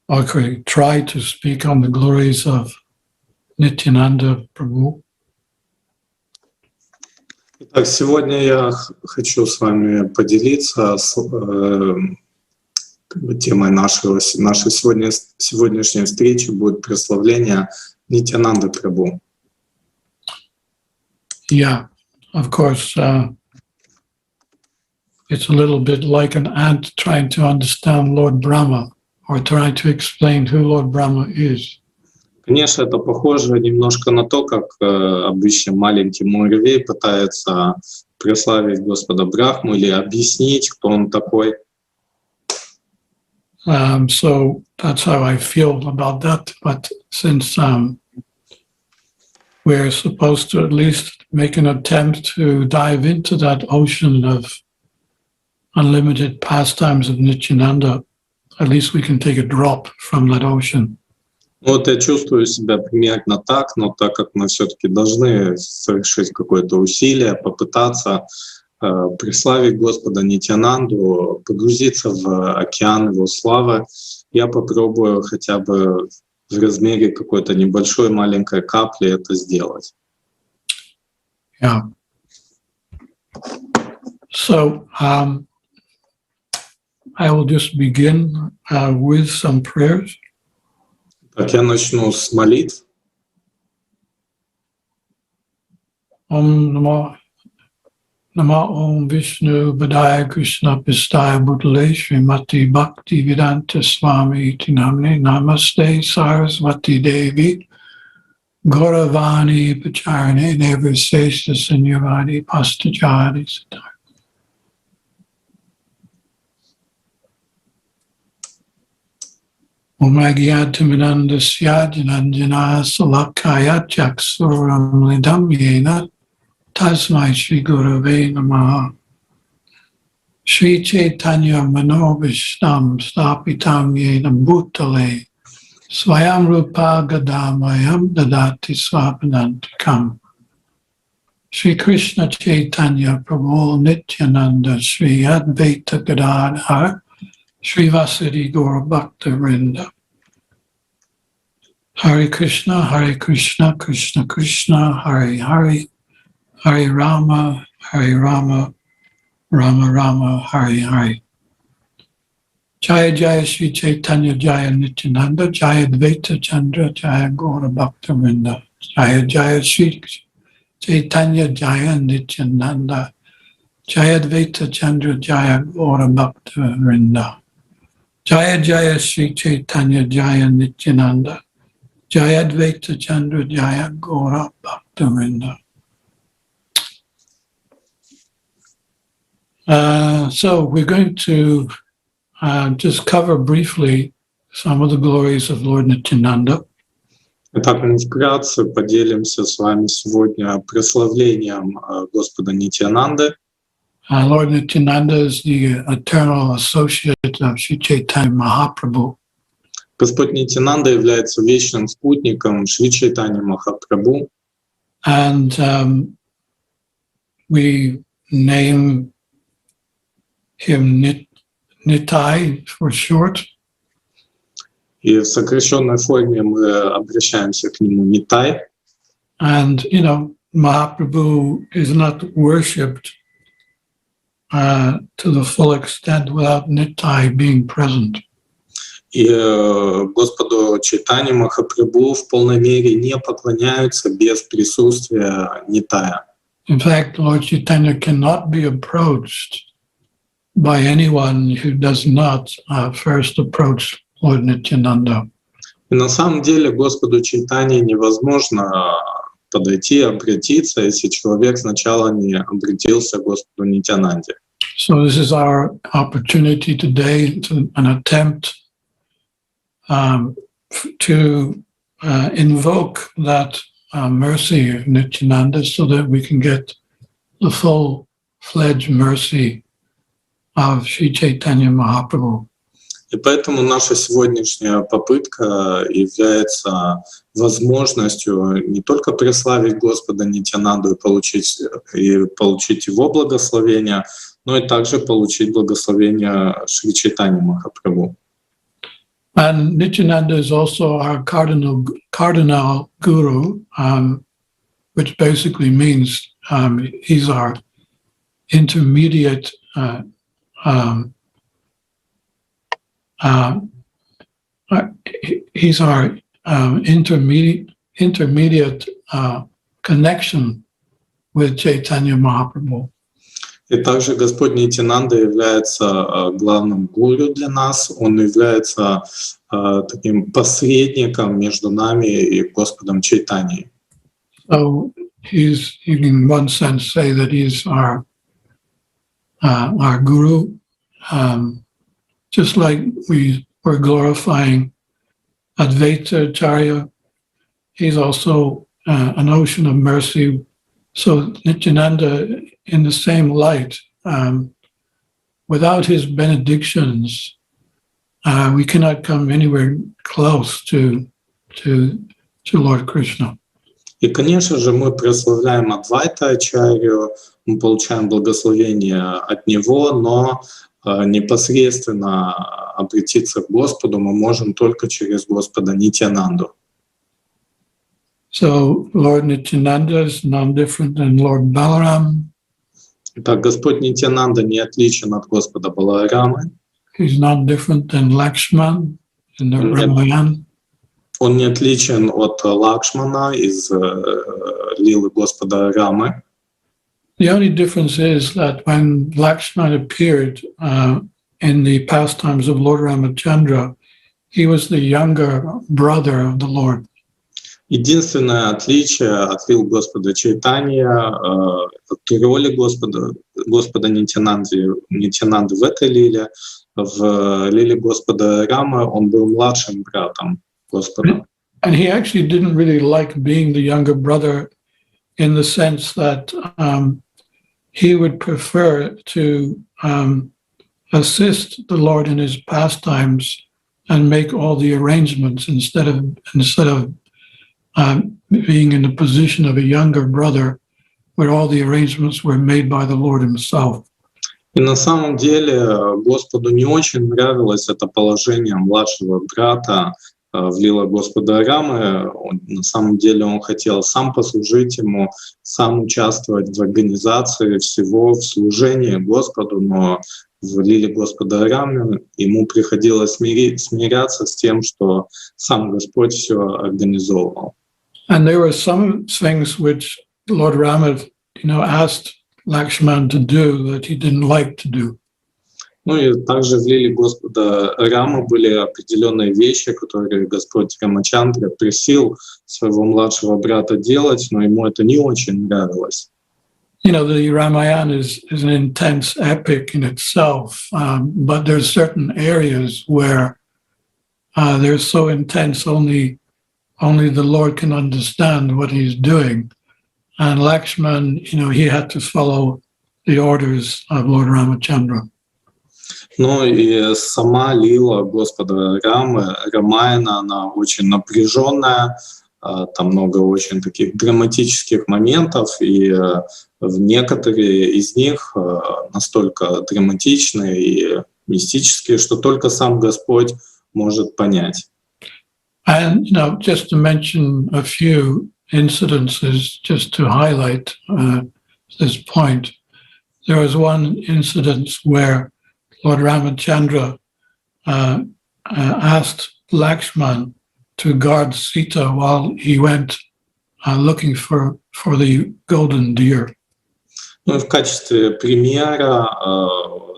Okay, try to speak on the glories of Nityananda Prabhu. Итак, сегодня я хочу с вами поделиться темой нашей сегодняшней встречи будет прославление Нитьянанды Прабhu. Yeah, of course, it's a little bit like an ant trying to understand Lord Brahma or trying to explain who Lord Brahma is. Конечно, это похоже немножко на то, как обычно маленький муравей пытается прославить Господа Брахму или объяснить, кто он такой. So that's how I feel about that. But since we're supposed to at least make an attempt to dive into that ocean of unlimited pastimes of Nityananda, at least we can take a drop from that ocean. Вот я чувствую себя примерно так, но так как мы все-таки должны совершить какое-то усилие, попытаться прославить Господа Нитьянанду, погрузиться в океан Его славы, я попробую хотя бы в размере какой-то небольшой маленькой капли это сделать. Yeah. So I will just begin with some prayers. Так, я начну с молитв. Om Vishnu Padaya Krishna Pistaya Bhutale Srimati Bhakti Vedanta Swami Iti Namne Namaste Saraswati Devi Gauravani Pacharane Nirvisesha Sanyavadi Pastajadi Siddhartha. Om Agyatamidanda Syadjananjana Salakaya Chaksuram Lidam Yena Tasmai Shri Gurave Namaha. Shri Chaitanya Manobhishtam Stapitam Yena Bhutale Swayam Rupa Gadamayam Dadati Swapanantikam. Shri Krishna Chaitanya Prabhu Nityananda Shri Advaita Gadadhar Shri Vasudhi Gaura Bhakta Vrinda. Hare Krishna, Krishna Krishna, Hare Hare, Hare Rama, Rama Rama, Hare Hare. Jaya Jaya Shri Chaitanya Jaya Nityananda, Jaya Advaita Chandra, Jaya Gaura Bhakta Vrinda. Jaya Jaya Shri Chaitanya Jaya Nityananda, Jaya Advaita Chandra, Jaya Gaura Bhakta Vrinda. Jaya Jaya Shri Chaitanya Jaya Nityananda, Jaya Advaita Chandra, Jaya Gaura Bhakta Vrinda. So we're going to just cover briefly some of the glories of Lord Nityananda. Итак, мы вкратце поделимся с вами сегодня прославлением Господа Нитьянанды. Lord Nityananda is the eternal associate of Sri Chaitanya Mahaprabhu. Господь Нитьянанда является вечным спутником Шри Чайтаньи Махапрабху. And we name him Nitai for short. И в сокращенной форме мы обращаемся к нему Нитай. And, you know, Mahaprabhu is not worshipped to the full extent without Nitai being present. И Господу Чайтаньи Махапрабху в полной мере не поклоняются без присутствия Нитая. In fact, Lord Chaitanya cannot be approached by anyone who does not first approach Lord Nityananda. И на самом деле Господу Чайтаньи невозможно подойти, обратиться, если человек сначала не обратился к Господу Нитьянанде. So this is our opportunity today to an attempt to invoke that mercy of Nityananda so that we can get the full-fledged mercy of Sri Chaitanya Mahaprabhu. И поэтому наша сегодняшняя попытка является возможностью не только прославить Господа Нитьянанду и получить Его благословение, но и также получить благословение Шри Чайтаньи Махапрабху. And Nityananda is also our cardinal guru, which basically means he's our intermediate he's our intermediate connection with Chaitanya Mahaprabhu. И также Господь Нитьянанда является главным гуру для нас. Он является таким посредником между нами и Господом Чайтаньей. So he's, you can in one sense say that he's our guru, just like we were glorifying Advaita Acharya. He's also an ocean of mercy. So Nityananda, in the same light, without his benedictions, we cannot come anywhere close to Lord Krishna. И, конечно же, мы прославляем Адвайта Ачарью, мы получаем благословение от него, но непосредственно обратиться к Господу мы можем только через Господа Нитьянанду. So Lord Nityananda is none different than Lord Balaram. Итак, Господь Нитьянанда не отличен от Господа Баларамы. He's not different than Lakshman in the Ramayana. Он не отличен от Лакшмана из лилы Господа Рамы. The only difference is that when Lakshman appeared in the pastimes of Lord Ramachandra, he was the younger brother of the Lord. Единственное отличие от лил Господа Чайтанья, от роли Господа Нитьянанды в этой лиле, в лиле Господа Рамы он был младшим братом Господа. And he actually didn't really like being the younger brother in the sense that he would prefer to assist the Lord in his pastimes and make all the arrangements instead of being in the position of a younger brother where all the arrangements were made by the Lord himself. И на самом деле Господу не очень нравилось это положение младшего брата в лила Господа Рамы. На самом деле он хотел сам послужить ему, сам участвовать в организации всего, в служении Господу, но в лиле Господа Рамы ему приходилось смиряться с тем, что сам Господь все организовывал. And there were some things which Lord Rama, asked Lakshman to do that he didn't like to do. Ну и также в лиле Господа Рамы были определенные вещи, которые Господь Рамачандра просил своего младшего брата делать, но ему это не очень нравилось. The Ramayana is an intense epic in itself, but there's certain areas where they're so intense only the Lord can understand what he's doing. And Lakshman, he had to follow the orders of Lord Ramachandra. Ну и сама лила Господа Рамы, Рамаяна, она очень напряженная, там много очень таких драматических моментов, и некоторые из них настолько драматичные и мистические, что только сам Господь может понять. And, just to mention a few incidences, just to highlight this point, there was one incident where Lord Ramachandra asked Lakshman to guard Sita while he went looking for the golden deer. Ну и в качестве примера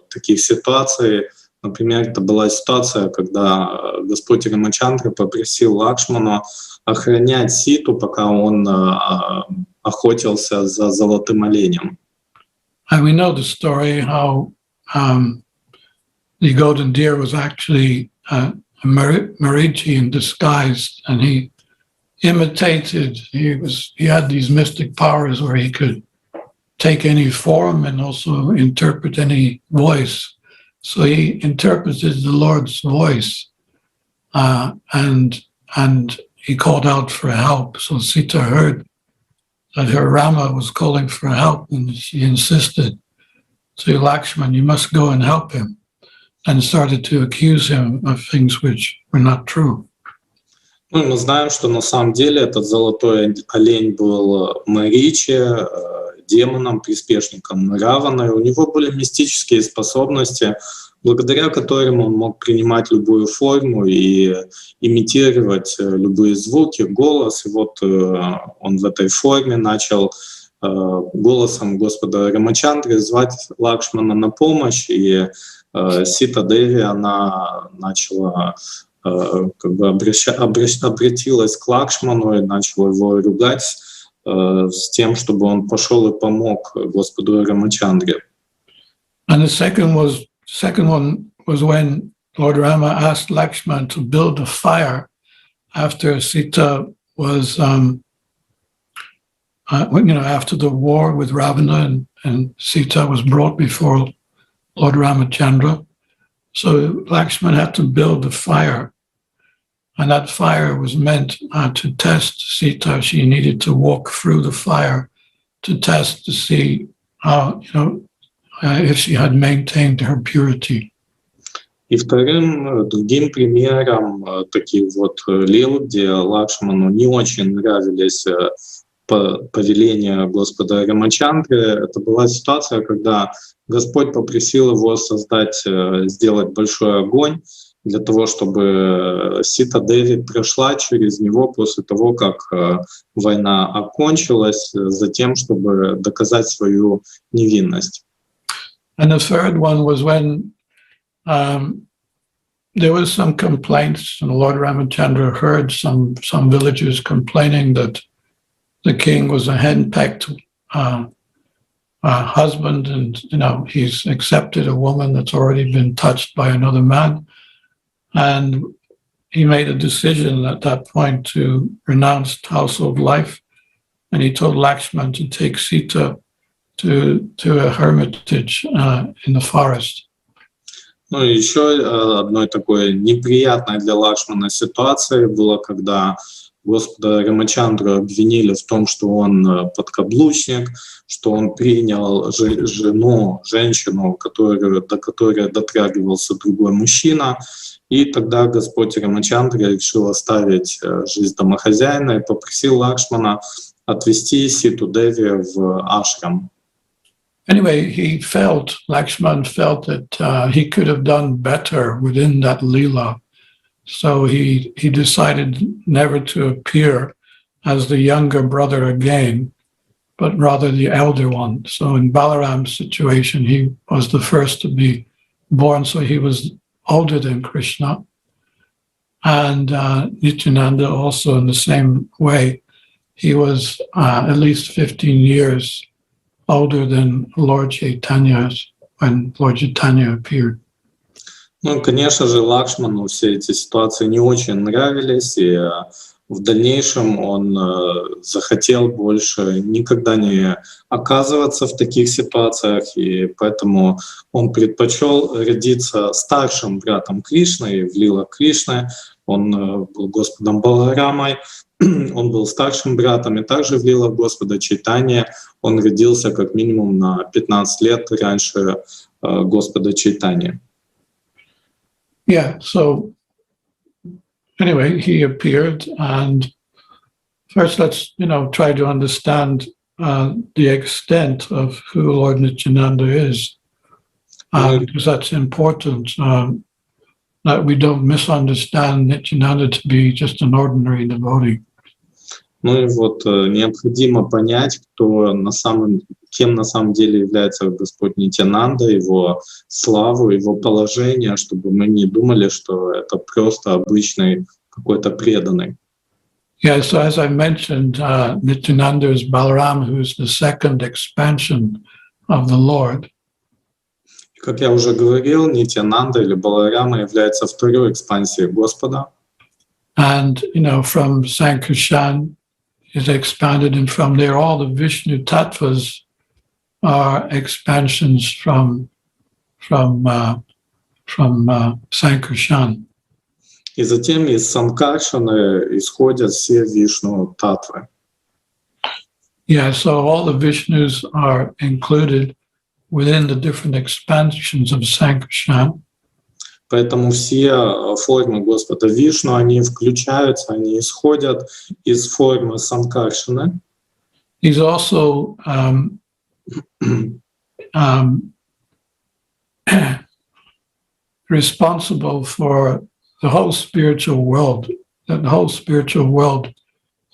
таких ситуаций, например, это была ситуация, когда Господь Рамачандра попросил Лакшмана охранять Ситу, пока он охотился за золотым оленем. And we know the story how the golden deer was actually a Marichi in disguise, and he imitated. He had these mystic powers where he could take any form and also interpret any voice. So he interpreted the Lord's voice, and he called out for help. So Sita heard that her Rama was calling for help, and she insisted to Lakshman, "You must go and help him." and started to accuse him of things which were not true. Ну, и мы знаем, что на самом деле этот золотой олень был Маричи, демоном, приспешником Равана, и у него были мистические способности, благодаря которым он мог принимать любую форму и имитировать любые звуки, голос. И вот он в этой форме начал голосом Господа Рамачандры звать Лакшмана на помощь, и Сита Деви, она начала как бы обратилась к Лакшману и начала его ругать с тем, чтобы он пошел и помог Господу Рамачандре. And the second one was when Lord Rama asked Lakshman to build a fire after Sita was, after the war with Ravana, and Sita was brought before Lord Ramachandra. So Lakshman had to build a fire, and that fire was meant to test Sita. She needed to walk through the fire to test to see how, if she had maintained her purity. И другим примером таких вот лил, где Лакшману не очень нравились повеления Господа Рамачандры, это была ситуация, когда Господь попросил его сделать большой огонь для того, чтобы Сита Деви прошла через него после того, как война окончилась, затем, чтобы доказать свою невинность. And the third one was when there was some complaints, and Lord Ramachandra heard some villagers complaining that the king was a henpecked husband, and he's accepted a woman that's already been touched by another man, and he made a decision at that point to renounce household life, and he told Lakshman to take Sita to a hermitage in the forest. Ну и еще одной такой неприятной для Лакшмана ситуацией было, когда Господа Рамачандру обвинили в том, что он подкаблучник, что он принял женщину, до которой дотрагивался другой мужчина. И тогда Господь Рамачандра решил оставить жизнь домохозяина и попросил Лакшмана отвезти Ситу Деви в ашрам. Anyway, Lakshman felt that he could have done better within that lila. So he decided never to appear as the younger brother again, but rather the elder one. So in Balaram's situation, he was the first to be born, so he was older than Krishna. And Nityananda also in the same way, he was at least 15 years older than Lord Chaitanya when Lord Chaitanya appeared. Ну, конечно же, Лакшману все эти ситуации не очень нравились, и в дальнейшем он захотел больше никогда не оказываться в таких ситуациях, и поэтому он предпочел родиться старшим братом Кришны, в лилах Кришны. Он был Господом Баларамой, он был старшим братом, и также в лилах Господа Чайтанья он родился как минимум на 15 лет раньше Господа Чайтаньи. Yeah, so anyway, he appeared, and first let's, try to understand the extent of who Lord Nityananda is, because that's important, that we don't misunderstand Nityananda to be just an ordinary devotee. Ну и вот необходимо понять, кем на самом деле является Господь Нитьянанда, его славу, его положение, чтобы мы не думали, что это просто обычный какой-то преданный. Yeah, so as I mentioned, Nityananda is Balaram, who is the second expansion of the Lord. Как я уже говорил, Нитьянанда или Баларама является второй экспансией Господа. And, from Sankarshan is expanded, and from there all the Vishnu tattvas are expansions from Sankarshan. И затем из Санкаршаны исходят все Вишну татвы. Yeah, so all the Vishnus are included within the different expansions of Sankarshan. Поэтому все формы Господа Вишну, они включаются, они исходят из формы Санкаршины. He's also responsible for the whole spiritual world. That the whole spiritual world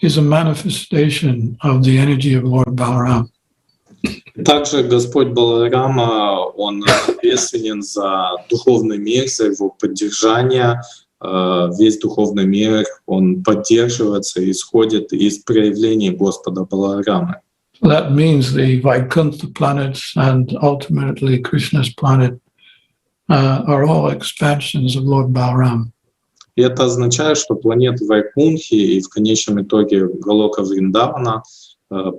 is a manifestation of the energy of Lord Balaram. Также Господь Баларама, Он ответственен за духовный мир, за его поддержание. Весь духовный мир, он поддерживается и исходит из проявлений Господа Баларамы. That means the Vaikuntha planets and ultimately Krishna's planet are all expansions of Lord Balaram. И это означает, что планеты Вайкунхи и в конечном итоге Галока Вриндавана,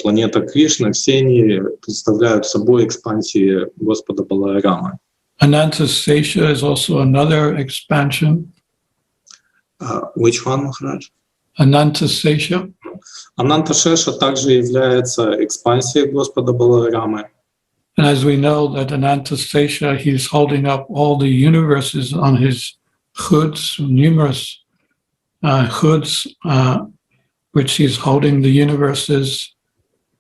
планета Кришны, все они представляют собой экспансии Господа Баларамы. Anantasesha is also another expansion. Which one, Махарадж? Anantasesha. Ананташеша также является экспансией Господа Баларамы. And as we know that Anantasesha, he's holding up all the universes on his hoods, numerous hoods, which he's holding the universes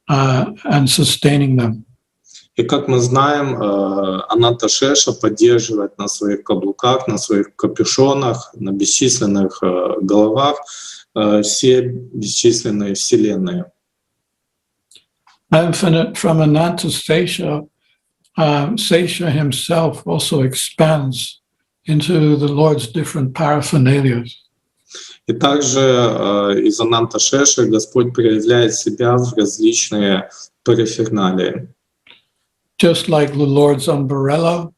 and sustaining them. И как мы знаем, Ананташеша поддерживает на своих каблуках, на своих капюшонах, на бесчисленных головах все бесчисленные вселенные. And from Anantasesha, Sesha himself also expands into the Lord's different paraphernalia. И также из Ананташеши Господь проявляет себя в различные параферналии. Just like the Lord's umbrella,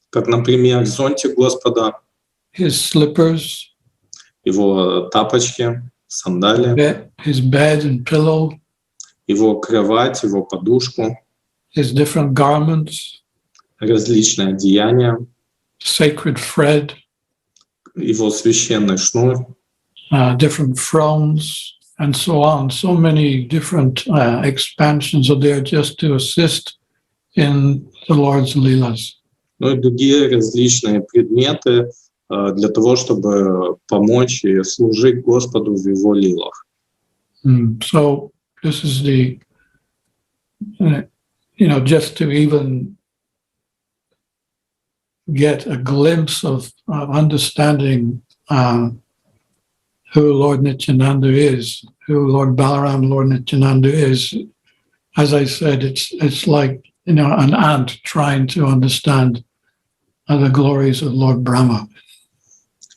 как, например, зонтик Господа, his slippers, его тапочки, сандали, his bed and pillow, его кровать, его подушку, his different garments, различные одеяния, sacred thread, его священный шнур, different thrones, and so on. So many different expansions are there just to assist in the Lord's Leelas. Ну и другие различные предметы для того, чтобы помочь и служить Господу в Его лилах. So this is the, just to even get a glimpse of understanding who Lord Nityananda is, who Lord Balaram, Lord Nityananda is. As I said, it's like an ant trying to understand the glories of Lord Brahma.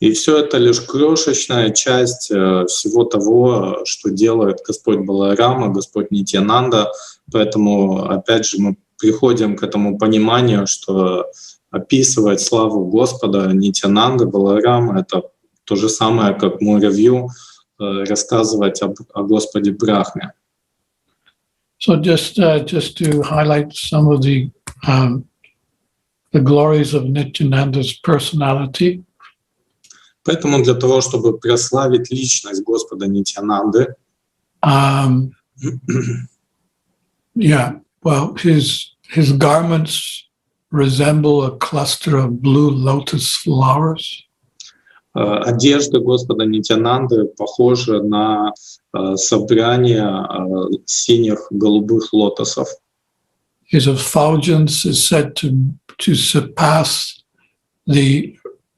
И все это лишь крошечная часть всего того, что делает Господь Баларама, Господь Нитьянанда. Поэтому, опять же, мы приходим к этому пониманию, что описывать славу Господа Нитьянанды, Баларама — это то же самое, как муравью рассказывать о Господе Брахме. So just to highlight some of the glories of Nityananda's personality. Поэтому для того, чтобы прославить личность Господа Нитьянанды, his garments resemble a cluster of blue lotus flowers. Одежда Господа Нитьянанды похожа на собрание синих голубых лотосов. His effulgence is said to surpass the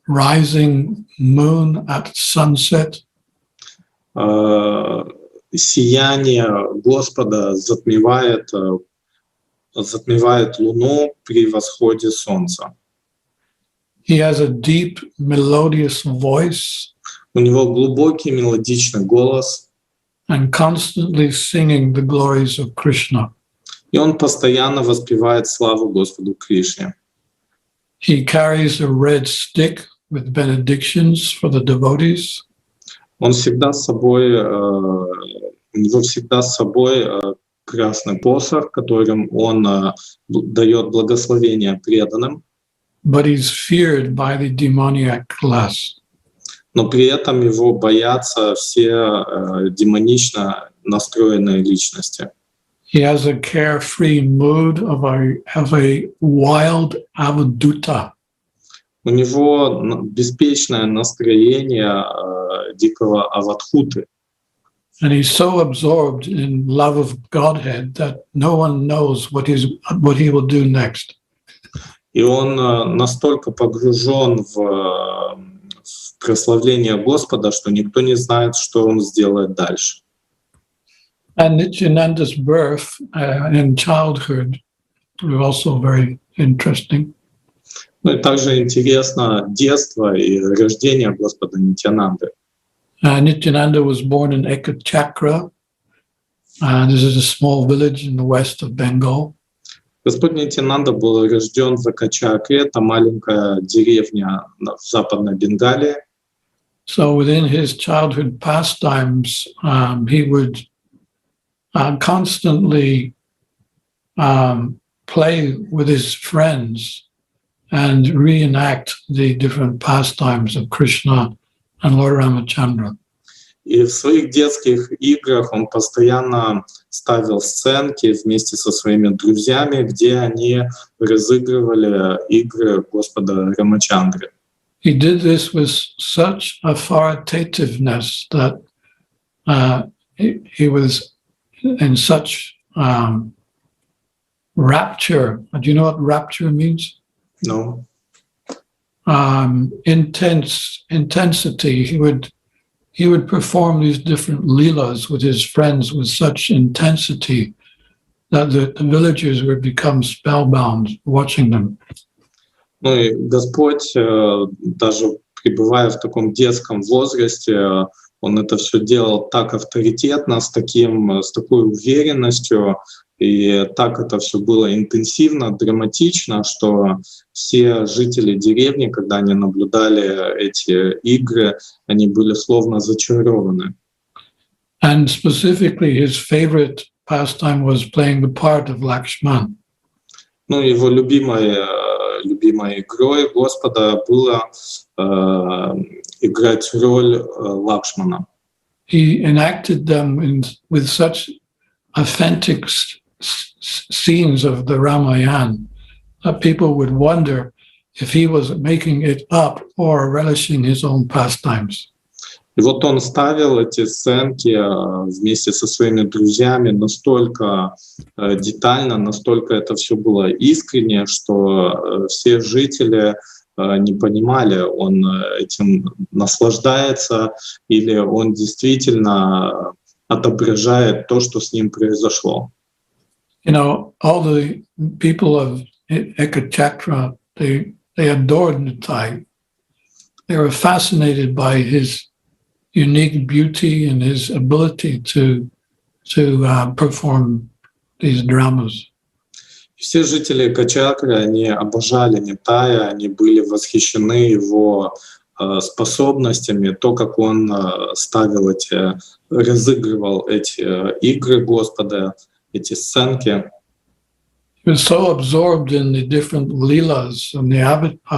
rising moon at sunset. Сияние Господа затмевает луну при восходе солнца. He has a deep, melodious voice. У него глубокий мелодичный голос. And constantly singing the glories of Krishna. И он постоянно воспевает славу Господу Кришне. He carries a red stick with benedictions for the devotees. Он всегда с собой, у него всегда с собой красный посох, которым он дает благословение преданным. But he's feared by the demoniac class. Но при этом его боятся все демонично настроенные личности. He has a carefree mood of a wild avadhuta. У него беспечное настроение дикого аватхуты. And he's so absorbed in love of Godhead that no one knows what he will do next. И он настолько погружен в прославление Господа, что никто не знает, что он сделает дальше. And Nityananda's birth in childhood was also very interesting. Ну и также интересно детство и рождение Господа Нитьянанды. Nityananda was born in Ekachakra. This is a small village in the west of Bengal. Господь Нитьянанда был рожден в Экачакре, это маленькая деревня в западной Бенгалии. So within his childhood pastimes, he would constantly play with his friends and reenact the different pastimes of Krishna and Lord Ramachandra. И в своих детских играх он постоянно ставил сценки вместе со своими друзьями, где они разыгрывали игры Господа Рамачандры. He did this with such authoritativeness that he was in such rapture. Do you know what rapture means? No. Intensity. He would perform these different leelas with his friends with such intensity that the villagers would become spellbound watching them. Ну и Господь, даже пребывая в таком детском возрасте, он это все делал так авторитетно, с такой уверенностью, и так это все было интенсивно, драматично, что все жители деревни, когда они наблюдали эти игры, они были словно зачарованы. And specifically, his favorite pastime was playing the part of Lakshman. Ну, его любимой игрой Господа было играть роль Лакшмана. He enacted them with such authentic scenes of the Ramayana that people would wonder if he was making it up or relishing his own pastimes. И вот он ставил эти сценки вместе со своими друзьями настолько детально, настолько это все было искренне, что все жители не понимали, он этим наслаждается или он действительно отображает то, что с ним произошло. You know, all the people of Ekachakra, they adored Nitai. They were fascinated by his unique beauty and his ability to perform these dramas. Все жители Качакры, они обожали Нитая, они были восхищены его способностями, то, как он разыгрывал эти игры Господа, эти сценки. He was so absorbed in the different leelas of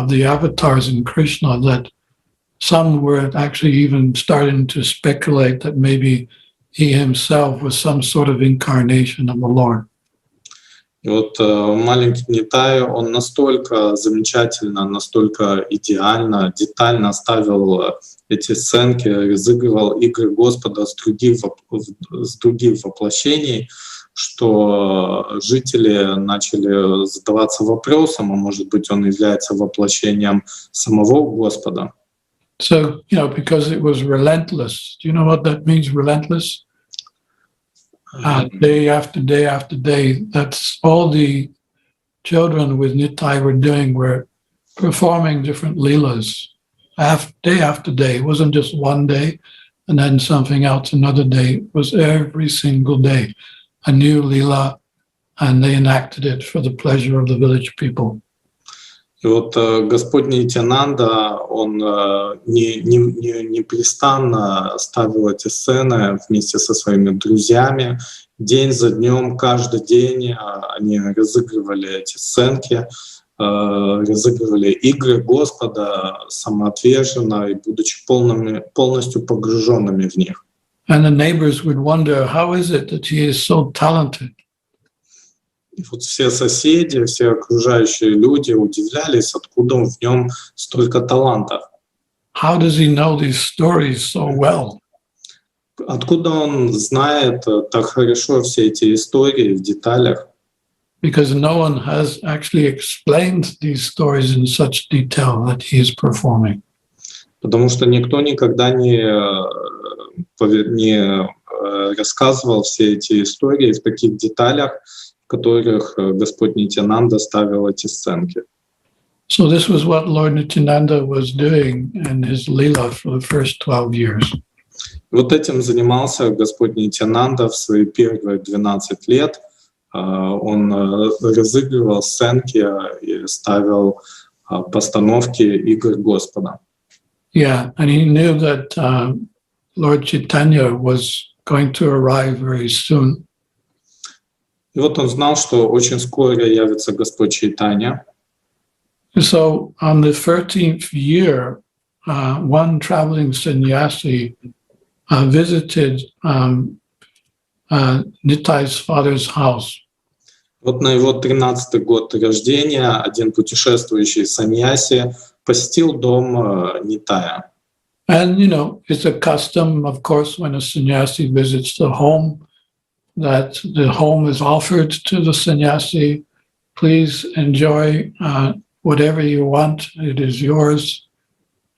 the avatars in Krishna that some were actually even starting to speculate that maybe he himself was some sort of incarnation of the Lord. И вот маленький Нитай, он настолько замечательно, настолько идеально, детально ставил эти сценки, разыгрывал игры Господа с других воплощений, что жители начали задаваться вопросом, а может быть, он является воплощением самого Господа. So, you know, because it was relentless. Do you know what that means, relentless? Day after day after day. That's all the children with Nitai were doing, were performing different leelas day after day. It wasn't just one day and then something else another day. It was every single day a new leela, and they enacted it for the pleasure of the village people. И вот Господь Нитьянанда, он непрестанно ставил эти сцены вместе со своими друзьями. День за днем, каждый день они разыгрывали эти сценки, разыгрывали игры Господа самоотверженно и будучи полностью погруженными в них. And the neighbors would wonder, how is it that he is so talented? И вот все соседи, все окружающие люди удивлялись, откуда в нем столько талантов. How does he know these stories so well? Откуда он знает так хорошо все эти истории в деталях? Because no one has actually explained these stories in such detail that he is performing. Потому что никто никогда не рассказывал все эти истории в таких деталях, в которых Господь Нитьянанда ставил эти сценки. So this was what Lord Nityananda was doing in his Leela for the first 12 years. Вот этим занимался Господь Нитьянанда в свои первые 12 лет. Он разыгрывал сценки и ставил постановки игр Господа. Yeah, and he knew that Lord Chaitanya was going to arrive very soon. И вот он знал, что очень скоро явится Господь Чайтанья. So on the 13th year, one traveling sannyasi visited Nitai's father's house. Вот на его 13-й год рождения один путешествующий саньяси посетил дом Нитая. And, you know, it's a custom, of course, when a sannyasi visits the home, that the home is offered to the sannyasi. Please enjoy whatever you want. It is yours,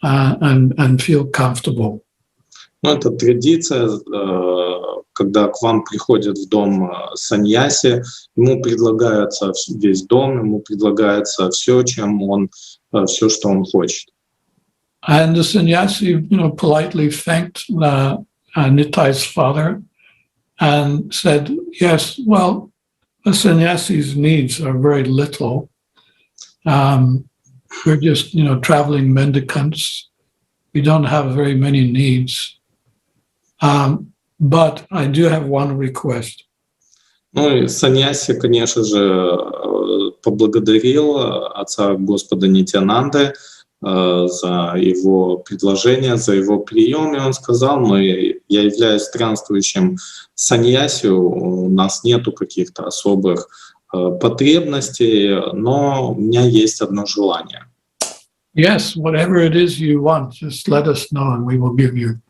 and feel comfortable. Ну, это традиция, когда к вам приходит в дом саньяси, ему предлагается весь дом, ему предлагается все, все, что он хочет. And the sannyasi, you know, politely thanked Nitai's father and said, yes, well, the sannyasi's needs are very little. We're just, you know, traveling mendicants. We don't have very many needs. But I do have one request. Ну и саньяси, конечно же, поблагодарил отца Господа Нитьянанды за его предложение, за его прием, и он сказал: я являюсь странствующим саньяси, у нас нету каких-то особых потребностей, но у меня есть одно желание. Yes, whatever it is you want, just let us know and we will give you.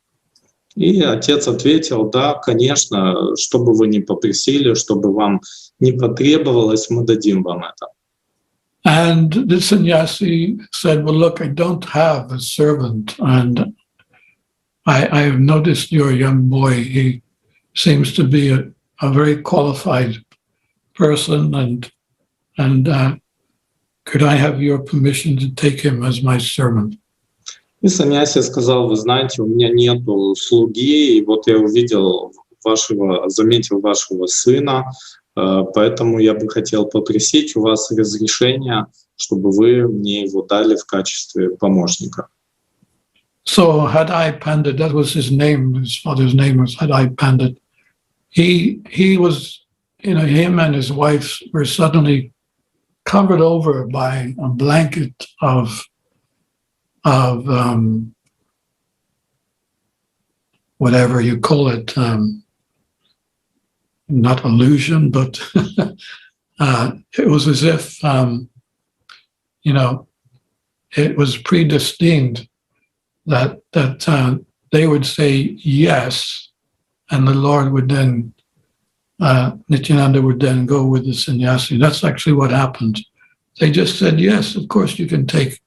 И отец ответил: да, конечно, что бы вы ни попросили, что бы вам ни потребовалось, мы дадим вам это. And the sannyasi said, well, look, I don't have a servant, and I have noticed you're a young boy. He seems to be a very qualified person, and could I have your permission to take him as my servant? И саньяси сказал: вы знаете, у меня нету слуги, и вот я заметил вашего сына, поэтому я бы хотел попросить у вас разрешения, чтобы вы мне его дали в качестве помощника. So Hadai Pandit, that was his name, his father's name was Hadai Pandit. He was, you know, him and his wife were suddenly covered over by a blanket of whatever you call it, not illusion, but it was as if, you know, it was predestined that they would say yes, and the Lord would then, Nityananda would then go with the sannyasi. That's actually what happened. They just said, yes, of course you can take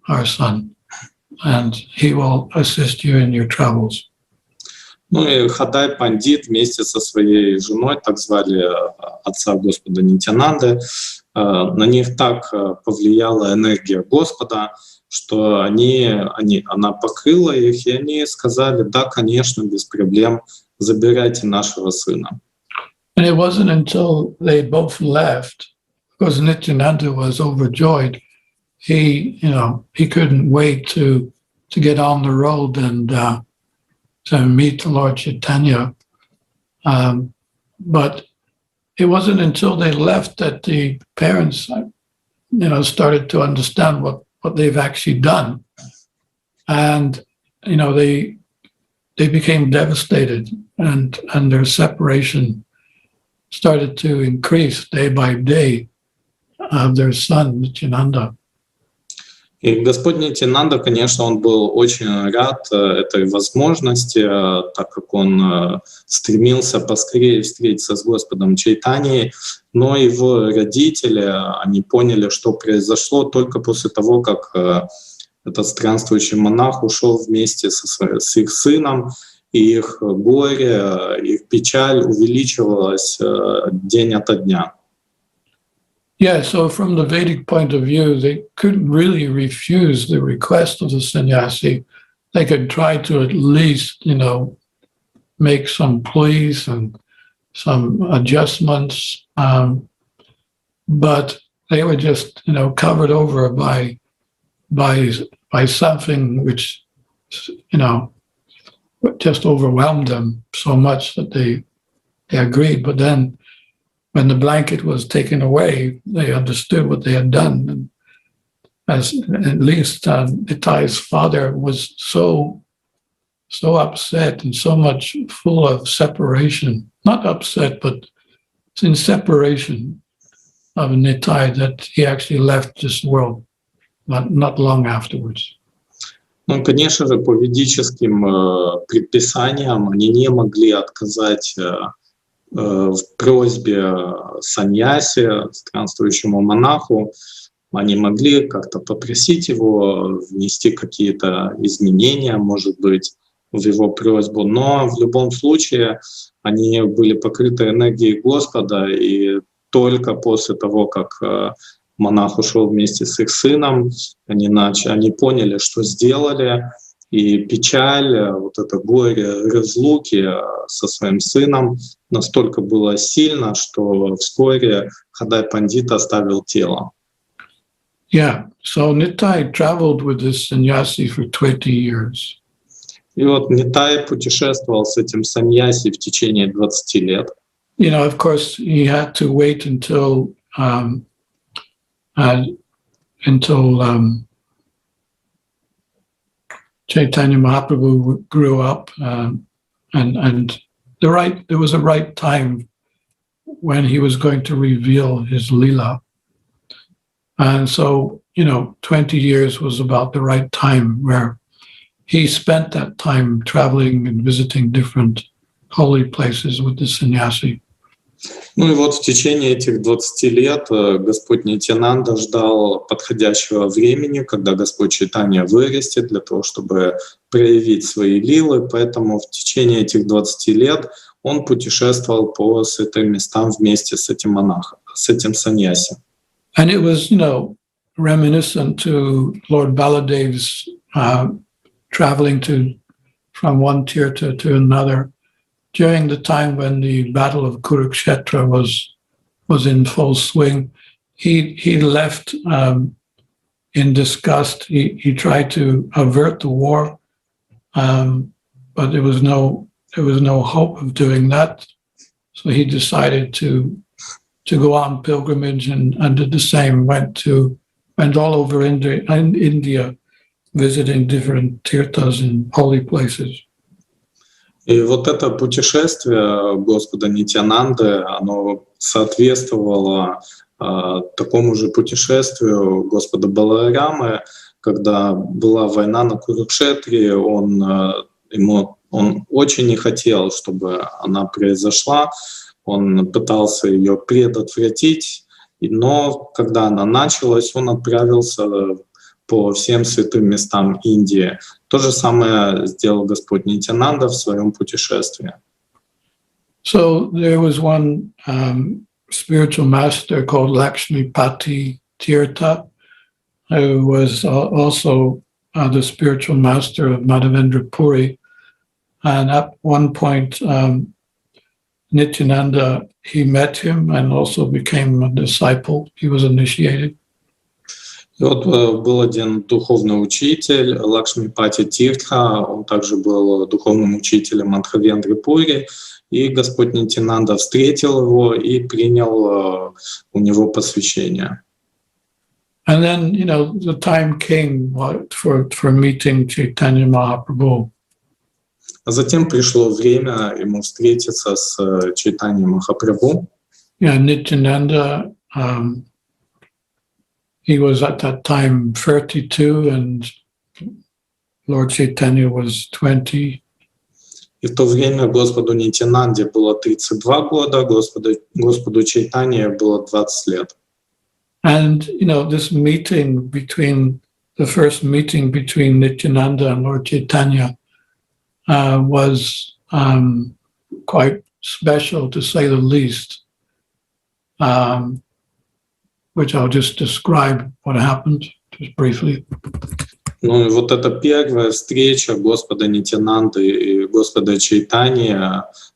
our son, and he will assist you in your travels. Ну и Хадай Пандит вместе со своей женой, так звали отца Господа Нитьянанды, на них так повлияла энергия Господа, что она покрыла их, и они сказали: да, конечно, без проблем, забирайте нашего сына. And it wasn't until they both left, because Nityananda was overjoyed. He couldn't wait to get on the road and to meet the Lord Chaitanya. But it wasn't until they left that the parents, started to understand what they've actually done. And, they became devastated, and their separation started to increase day by day of their son, Nityananda. И Господь Нитьянанда, конечно, он был очень рад этой возможности, так как он стремился поскорее встретиться с Господом Чайтаньей, но его родители, они поняли, что произошло только после того, как этот странствующий монах ушел вместе с их сыном, и их горе, их печаль увеличивалась день ото дня. Yeah, so from the Vedic point of view, they couldn't really refuse the request of the sannyasi. They could try to at least, make some pleas and some adjustments, but they were just, covered over by something which, just overwhelmed them so much that they agreed. But then, when the blanket was taken away, they understood what they had done. And as at least Nitai's father was so upset and so much full of separation, not upset, but in separation of Nitai, that he actually left this world not long afterwards. Ну, конечно же, по ведическим предписаниям они не могли отказать в просьбе саньяси, странствующему монаху. Они могли как-то попросить его внести какие-то изменения, может быть, в его просьбу, но в любом случае они были покрыты энергией Господа, и только после того, как монах ушел вместе с их сыном, они поняли, что сделали, и печаль, вот это горе разлуки со своим сыном настолько было сильно, что вскоре Хадай Пандит оставил тело. Yeah, so Nitai traveled with this sannyasi for 20 years. И вот Нитай путешествовал с этим саньяси в течение 20 лет. Of course, he had to wait until Chaitanya Mahaprabhu grew up, and there was a right time when he was going to reveal his lila. And so, 20 years was about the right time where he spent that time traveling and visiting different holy places with the sannyasi. Ну и вот в течение этих 20 лет Господь Нитьянанда ждал подходящего времени, когда Господь Чайтанья вырастет для того, чтобы проявить свои лилы. Поэтому в течение этих 20 лет он путешествовал по святым местам вместе с этим монахом, с этим саньяси. And it was, reminiscent to Lord Baladev's traveling from one tirtha to another. During the time when the Battle of Kurukshetra was in full swing, he left in disgust. He tried to avert the war, but there was no hope of doing that. So he decided to go on pilgrimage and did the same. Went all over India, visiting different tirthas and holy places. И вот это путешествие Господа Нитьянанды, оно соответствовало такому же путешествию Господа Баларамы, когда была война на Курукшетре, он очень не хотел, чтобы она произошла, он пытался ее предотвратить, но когда она началась, он отправился по всем святым местам Индии. То же самое сделал Господь Нитьянанда в своем путешествии. So there was one spiritual master called Lakshmipati Tirtha, who was also the spiritual master of Madhavendra Puri. And at one point, Nityananda, he met him and also became a disciple. He was initiated. И вот был один духовный учитель, Лакшмипати Тиртха, он также был духовным учителем Мадхавендры Пури, и Господь Нитьянанда встретил его и принял у него посвящение. And then, the time came for meeting Chaitanya Mahaprabhu. А затем пришло время ему встретиться с Чайтаньей Махапрабху. Nityananda, he was at that time 32 and Lord Chaitanya was 20. И в то время Господу Нитьянанде было 32 года, Господу Чайтанье было 20 лет. And, this meeting the first meeting between Nityananda and Lord Chaitanya was quite special, to say the least, which I'll just describe what happened, just briefly. Ну и вот эта первая встреча Господа Нитьянанды и Господа Чайтаньи,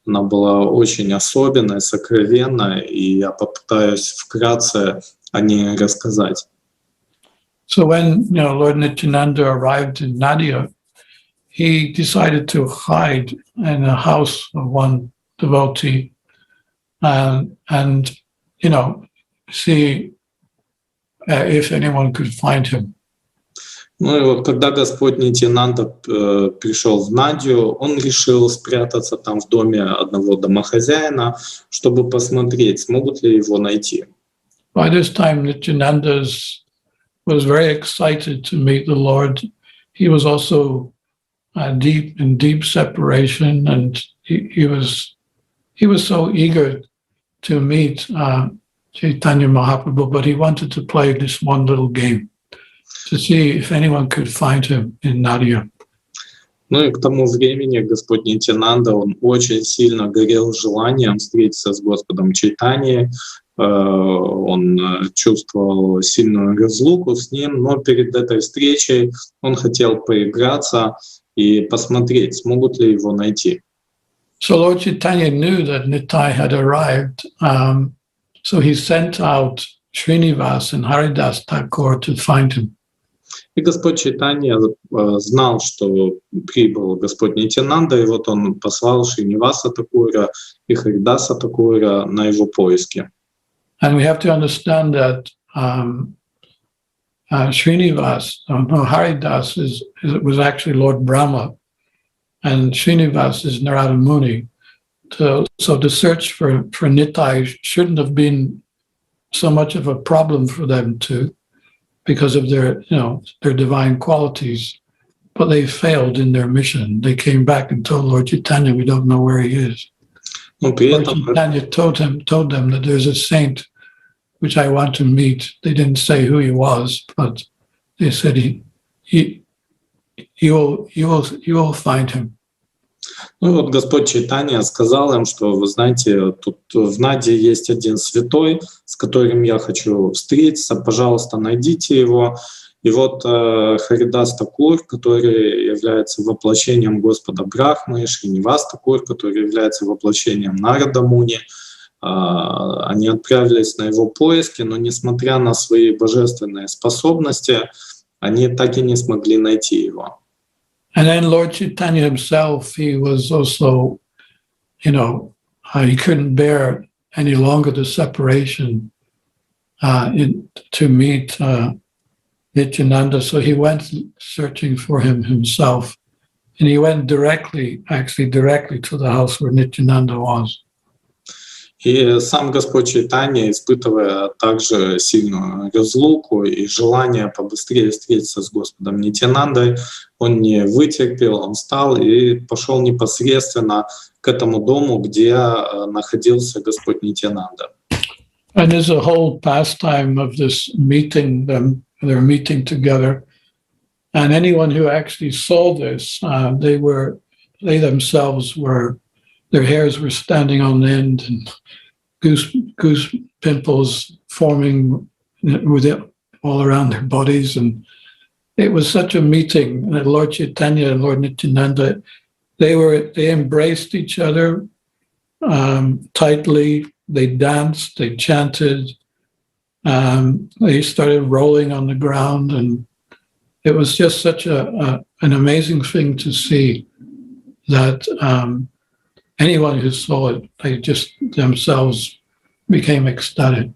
она была очень особенной, сокровенной, и я попытаюсь вкратце о ней рассказать. So when Lord Nityananda arrived in Nadia, he decided to hide in a house of one devotee and see if anyone could find him. Ну и вот когда Господь Нитьянанда пришел в Надию, он решил спрятаться там в доме одного домохозяина, чтобы посмотреть, смогут ли его найти. By this time, Nityananda was very excited to meet the Lord. He was also in deep separation, and he was so eager to meet Chaitanya Mahaprabhu, but he wanted to play this one little game to see if anyone could find him in Nadia. Ну и к тому времени Господь Нитьянанда, он очень сильно горел желанием встретиться с Господом Чайтаньей. Он чувствовал сильную разлуку с ним, но перед этой встречей он хотел поиграться и посмотреть, смогут ли его найти. So Lord Chaitanya knew that Nitai had arrived, so he sent out Srinivas and Haridas Thakur to find him. И Господь Чайтанья знал, что прибыл Господь Нитьянанда, и вот он послал Шриниваса Такура и Харидаса Такура на его поиски. And we have to understand that Haridas was actually Lord Brahma, and Srinivas is Narada Muni. So the search for Nitai shouldn't have been so much of a problem for them too, because of their divine qualities, but they failed in their mission. They came back and told Lord Chaitanya, we don't know where he is. Lord Chaitanya told them that there's a saint which I want to meet. They didn't say who he was, but they said you will find him. Ну вот Господь Чайтанья сказал им, что, вы знаете, тут в Наде есть один святой, с которым я хочу встретиться, пожалуйста, найдите его. И вот Харидас Такур, который является воплощением Господа Брахмы, и Шринивас Такур, который является воплощением Нарада Муни, они отправились на его поиски, но несмотря на свои божественные способности, они так и не смогли найти его. And then Lord Chaitanya himself, he was also, he couldn't bear any longer the separation to meet Nityananda. So he went searching for him himself. And he went directly to the house where Nityananda was. И сам Господь Чайтанья, испытывая также сильную разлуку и желание побыстрее встретиться с Господом Нитьянандой, он не вытерпел, он встал и пошел непосредственно к этому дому, где находился Господь Нитьянанда. And there's a whole pastime of this meeting, they're meeting together. And anyone who actually saw this, they themselves were, their hairs were standing on end and goose pimples forming with it all around their bodies. And it was such a meeting. And Lord Chaitanya and Lord Nityananda, they embraced each other tightly. They danced, they chanted, they started rolling on the ground. And it was just such an amazing thing to see that anyone who saw it, they just themselves became ecstatic.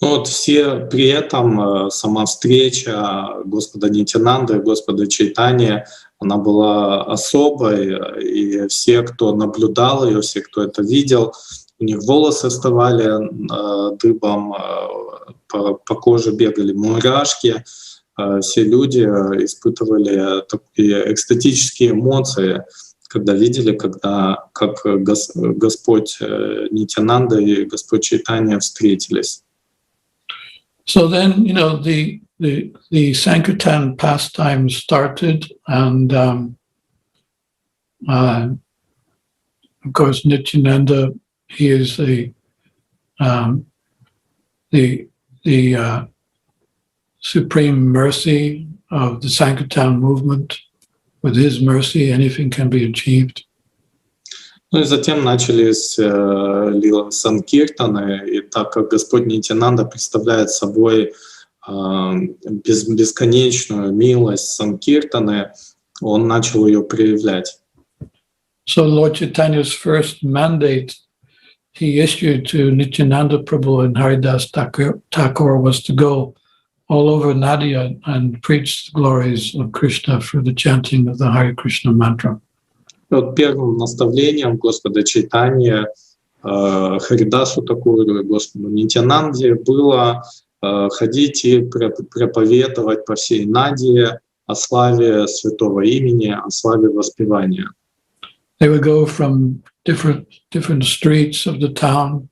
Вот при этом сама встреча Господа Нитьянанды и Господа Чайтаньи, она была особой, и все, кто наблюдал ее, все, кто это видел, у них волосы вставали дыбом, по коже бегали мурашки. Все люди испытывали такие экстатические эмоции, когда видели, как Господь Нитьянанда и Господь Чайтанья встретились. So then, the Sankirtan pastime started, and of course, Nityananda, he is the supreme mercy of the Sankirtan movement. With his mercy, anything can be achieved. Ну и затем начались санкиртаны, и так как Господь Нитьянанда представляет собой бесконечную милость санкиртаны, он начал ее проявлять. So Lord Chaitanya's first mandate he issued to Nityananda Prabhu and Haridas Thakur was to go all over Nadia and preach the glories of Krishna through the chanting of the Hare Krishna mantra. Вот первым наставлением Господа Чайтаньи Харидасу Такуру и Господу Нитьянанде было ходить и проповедовать по всей Надии о славе святого имени, о славе воспевания. They would go from different streets of the town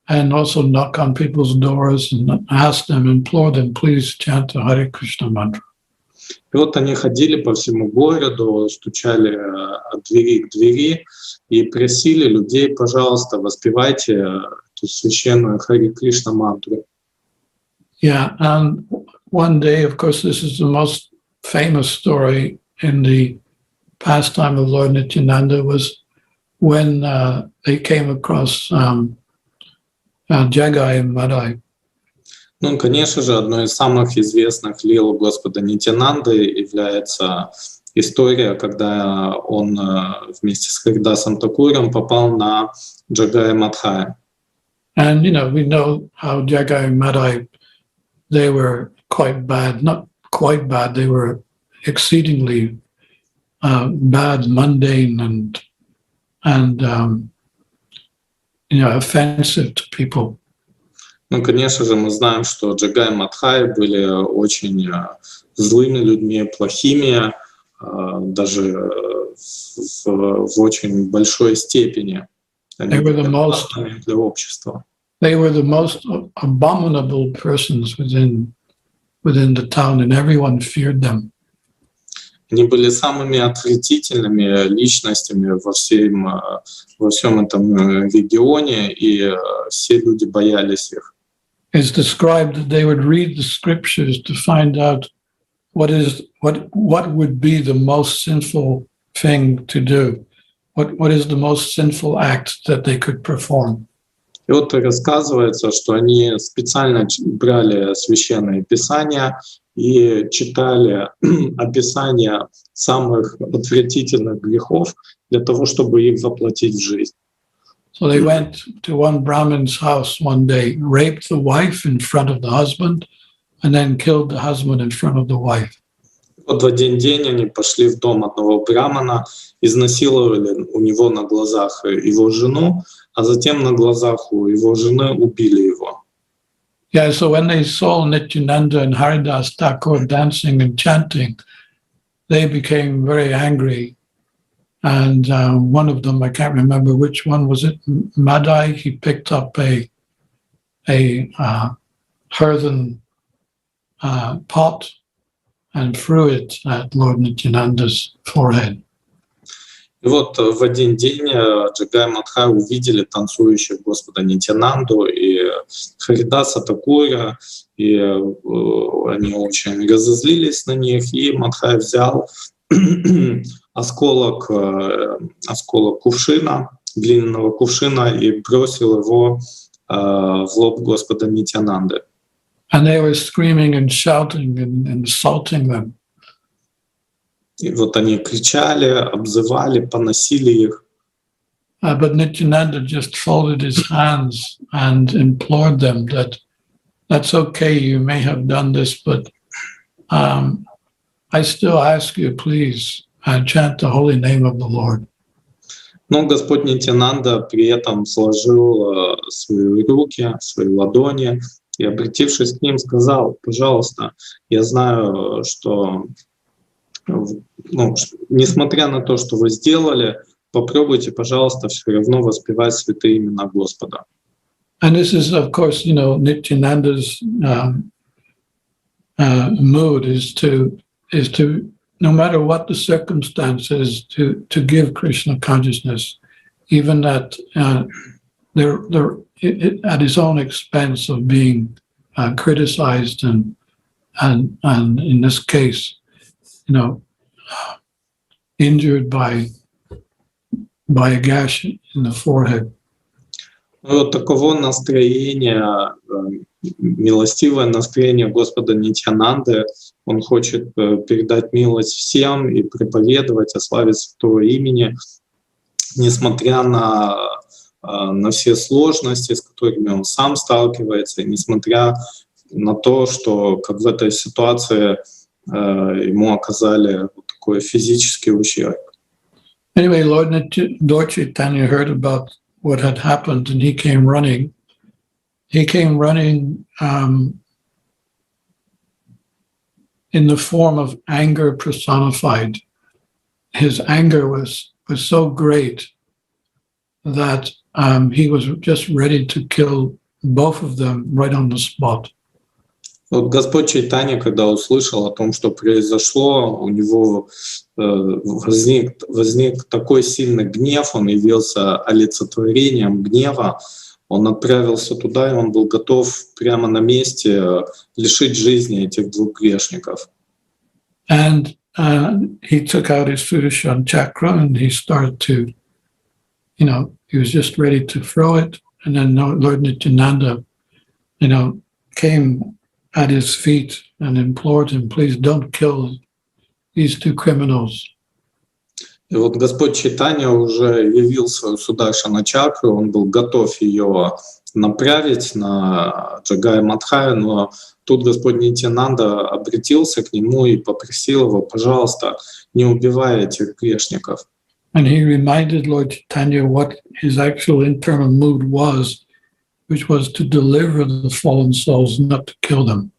and also knock on people's doors and ask them, implore them, please chant the Hare Krishna mantra. И вот они ходили по всему городу, стучали от двери к двери и просили людей, пожалуйста, воспевайте эту священную Харе Кришна мантру. Yeah, and one day, of course, this is the most famous story in the pastime of Lord Nityananda, was when they came across Jagai and Madai. Ну, конечно же, одной из самых известных лил Господа Нитьянанды является история, когда он вместе с Харидасом Такуром попал на Джагая Мадхая. And, we know how Jagai and Madai, they were quite bad, not quite bad, they were exceedingly bad, mundane, and offensive to people. Ну, конечно же, мы знаем, что Джагай и Мадхай были очень злыми людьми, плохими, даже в очень большой степени. Они были опасными для общества. They were the most abominable persons within the town, and everyone feared them. Они были самыми отвратительными личностями во всем этом регионе, и все люди боялись их. It's described that they would read the scriptures to find out what would be the most sinful thing to do, what is the most sinful act that they could perform. И вот рассказывается, что они специально брали священные писания и читали описания самых отвратительных грехов для того, чтобы их воплотить в жизнь. So they went to one Brahmin's house one day, raped the wife in front of the husband, and then killed the husband in front of the wife. Вот в один день они пошли в дом одного брамана, изнасиловали у него на глазах его жену, а затем на глазах у его жены убили его. Yeah, so when they saw Nityananda and Haridas Thakur dancing and chanting, they became very angry. And one of them, I can't remember which one was it, Madai, he picked up a earthen pot and threw it at Lord Nityananda's forehead. И вот в один день Джагай и Мадхай увидели танцующих Господа Нитьянанду и Харидаса Такура, и они очень разозлились на них, и Мадхай взял осколок кувшина, глиняного кувшина, и бросил его в лоб Господа Нитьянанды. And they were screaming and shouting and insulting them. И вот они кричали, обзывали, поносили их. But Nityananda just folded his hands and implored them that that's okay, you may have done this, but I still ask you, please, chant the holy name of the Lord. Но Господь Нитьянанда при этом сложил свои руки, свои ладони и, обратившись к ним, сказал: «Пожалуйста, я знаю, что, несмотря на то, что вы сделали, попробуйте, пожалуйста, все равно воспевать святые имена Господа». And this is, of course, Nityananda's mood is to no matter what the circumstances, to give Krishna consciousness, even at at his own expense of being criticized and in this case, injured by a gash in the forehead. Вот таково настроение, милостивое настроение Господа Нитьянанды. Он хочет передать милость всем и проповедовать о славе Святого имени, несмотря на все сложности, с которыми он сам сталкивается, и несмотря на то, что как в этой ситуации ему оказали вот такой физический ущерб. Anyway, Lord Chaitanya heard about what had happened, and he came running. He came running in the form of anger personified. His anger was so great that he was just ready to kill both of them right on the spot. Вот Господь Чайтанья, когда услышал о том, что произошло, у него возник такой сильный гнев, он явился олицетворением гнева, он отправился туда, и он был готов прямо на месте лишить жизни этих двух грешников. And he took out his Sudarshan chakra and he started to, he was just ready to throw it. And then Lord Nityananda, came at his feet and implored him, please don't kill these two criminals. И вот Господь Чайтанья уже явил свою Сударшана чакру, он был готов ее направить на Джагая Мадхая, но тут Господь Нитьянанда обратился к нему и попросил его: пожалуйста, не убивай этих грешников. And he reminded Lord Chaitanya what his actual internal mood was, which was to deliver the fallen souls, not to kill them.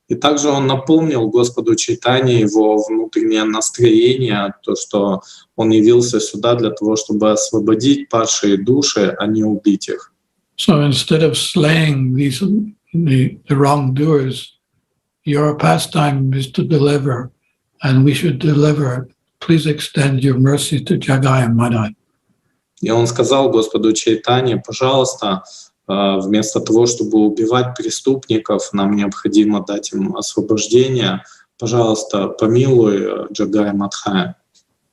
И также он напомнил Господу Чайтанье его внутреннее настроение, то, что он явился сюда для того, чтобы освободить падшие души, а не убить их. So instead of slaying the wrongdoers, your pastime is to deliver, and we should deliver. Please extend your mercy to Jagaya Madhai. И он сказал Господу Чайтанье: пожалуйста, вместо того, чтобы убивать преступников, нам необходимо дать им освобождение. Пожалуйста, помилуй Джагая Мадхая.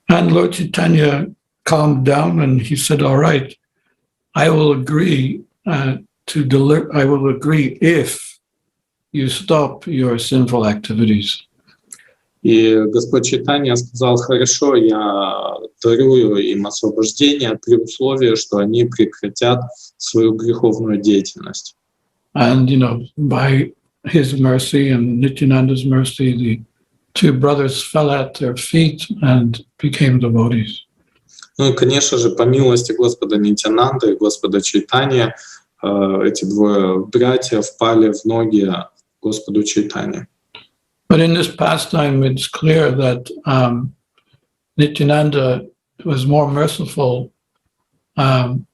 And Lord Chaitanya calmed down and he said, all right, I will agree to deliver. I will agree if you stop your sinful activities. И Господь Чайтанья сказал: хорошо, я дарую им освобождение при условии, что они прекратят свою греховную деятельность. And by his mercy and Nityananda's mercy, the two brothers fell at their feet and became devotees. Ну и, конечно же, по милости Господа Нитьянанды и Господа Чайтанья, эти двое братьев пали в ноги Господу Чайтанье. But in this pastime, it's clear that Nityananda was more merciful than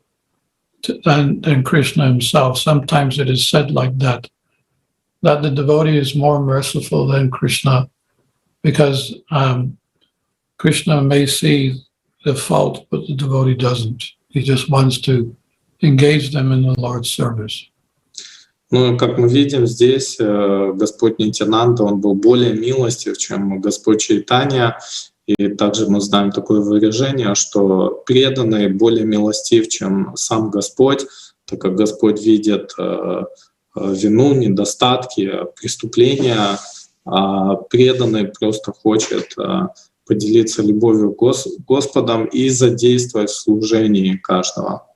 Krishna himself. Sometimes it is said like that the devotee is more merciful than Krishna, because Krishna may see the fault, but the devotee doesn't. He just wants to engage them in the Lord's service. Ну, как мы видим здесь, Господь Нитьянанда, он был более милостив, чем Господь Чайтанья. И также мы знаем такое выражение, что преданный более милостив, чем сам Господь, так как Господь видит вину, недостатки, преступления, а преданный просто хочет поделиться любовью Господом и задействовать в служении каждого.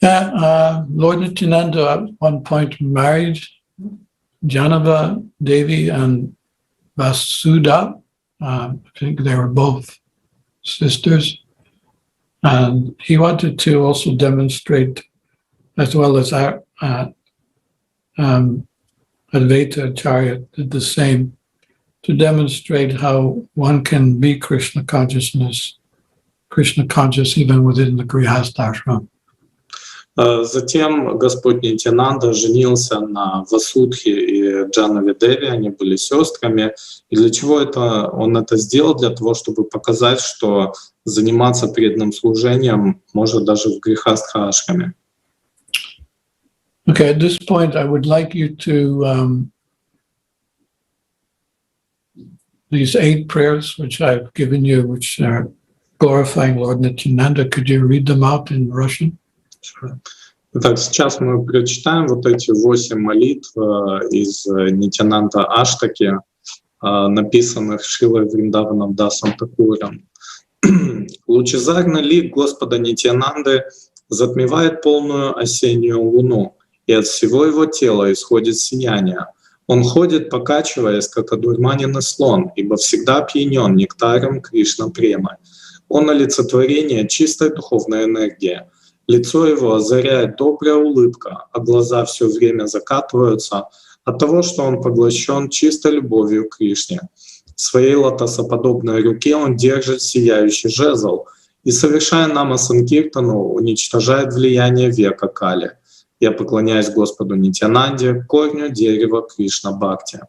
Yeah, Lord Nityananda at one point married Janava Devi and Vasudha. I think they were both sisters. And he wanted to also demonstrate, as well as Advaita Acharya did the same, to demonstrate how one can be Krishna conscious even within the Grihastha ashram. Затем Господь Нитьянанда женился на Васудхе и Джанаве Деви, они были сестрами. И для чего он это сделал? Для того, чтобы показать, что заниматься преданным служением можно даже в Грихастха ашраме. Okay, at this point, I would like you to, these 8 prayers which I've given you, which are glorifying Lord Nityananda, could you read them out in Russian? Итак, сейчас мы прочитаем вот эти 8 молитв из Нитьянанда Аштаки, написанных Шрилой Вриндаваном Дасом Такуром. Лучезарный лик Господа Нитьянанды затмевает полную осеннюю луну, и от всего его тела исходит сияние. Он ходит, покачиваясь, как одурманенный слон, ибо всегда опьянен нектаром Кришна-премы. Он олицетворение чистой духовной энергии. Лицо его озаряет добрая улыбка, а глаза все время закатываются от того, что он поглощен чистой любовью к Кришне. В своей лотосоподобной руке он держит сияющий жезл и, совершая намасанкиртану, уничтожает влияние века Кали. Я поклоняюсь Господу Нитьянанде, корню дерева Кришна-бхакти.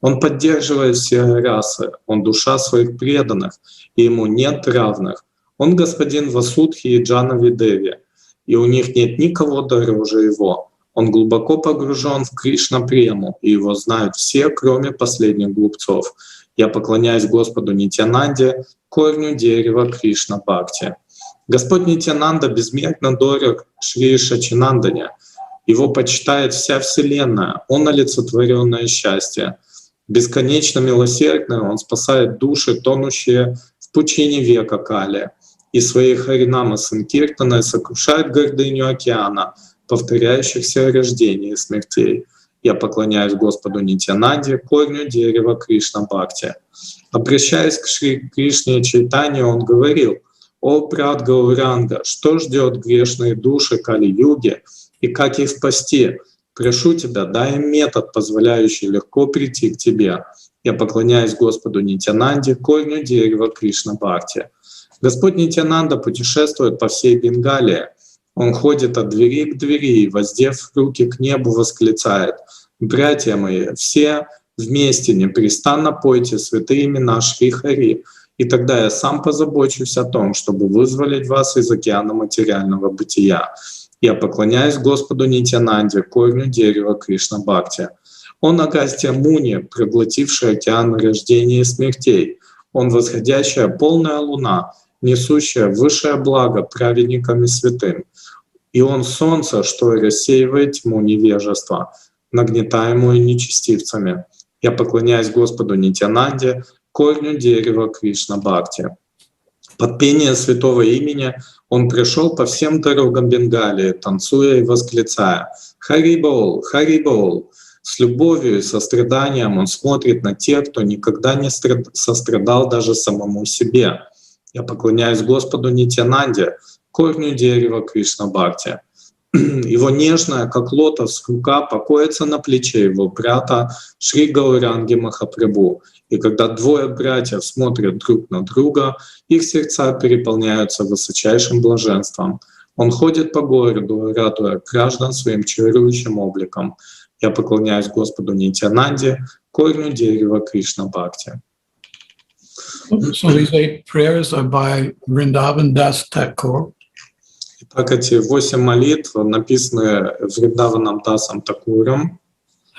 Он поддерживает все расы, он душа своих преданных, и ему нет равных. Он господин Васудхи и Джанаве Деви, и у них нет никого дороже его. Он глубоко погружен в Кришна-прему, и его знают все, кроме последних глупцов. Я поклоняюсь Господу Нитьянанде, корню дерева Кришна-бхакти. Господь Нитьянанда безмерно дорог Шри Шачинандане. Его почитает вся Вселенная, он олицетворенное счастье. Бесконечно милосердный, он спасает души, тонущие в пучине века Кали. И своей Харинама Санкиртаной сокрушает гордыню океана, повторяющихся рождений и смертей. Я поклоняюсь Господу Нитьянанде, корню дерева Кришна-бхакти. Обращаясь к Шри Кришне Чайтанье, он говорил: «О брат Гауранга, что ждет грешные души Кали-юги и как их спасти? Прошу тебя, дай им метод, позволяющий легко прийти к тебе». Я поклоняюсь Господу Нитьянанде, корню дерева Кришна-бхакти. Господь Нитьянанда путешествует по всей Бенгалии. Он ходит от двери к двери и, воздев руки к небу, восклицает: «Братья мои, все вместе непрестанно пойте святые имена Шри Хари, и тогда я сам позабочусь о том, чтобы вызволить вас из океана материального бытия». Я поклоняюсь Господу Нитьянанде, корню дерева Кришна-бхакти. Он Агастья Муни, проглотивший океан рождения и смертей. Он восходящая полная луна, несущая высшее благо праведникам и святым. И он солнце, что рассеивает тьму невежества, нагнетаемую нечестивцами. Я поклоняюсь Господу Нитьянанде, корню дерева Кришна-бхакти. Под пение святого имени он пришел по всем дорогам Бенгалии, танцуя и восклицая: «Харибол, Харибол!» С любовью и состраданием он смотрит на тех, кто никогда не сострадал даже самому себе. Я поклоняюсь Господу Нитьянанде, корню дерева Кришна-бхакти. Его нежная, как лотос, рука покоится на плече его брата Шри Гауранги Махапрабху. И когда двое братьев смотрят друг на друга, их сердца переполняются высочайшим блаженством. Он ходит по городу, радуя граждан своим чарующим обликом. Я поклоняюсь Господу Нитьянанде, корню дерева Кришна-бхакти. So these 8 prayers are by Vrindavan Das Thakur. Итак, эти 8 молитв написаны Вриндаваном Дасом Такуром.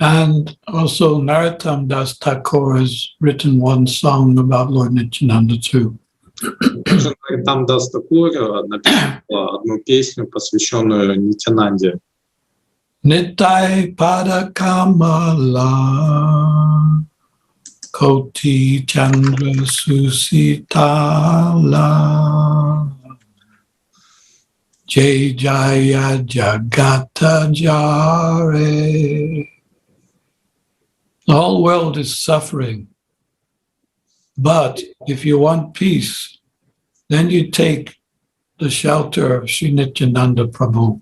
And also Narottam Das Thakur has written one song about Lord Nityananda too. Наротам Дас Такур написал одну песню, посвященную Нитьянанде. Nitai Pada Kamala Koti Chandra Susitala Jai Jaya Jagata Jare. The whole world is suffering. But if you want peace, then you take the shelter of Sri Nityananda Prabhu.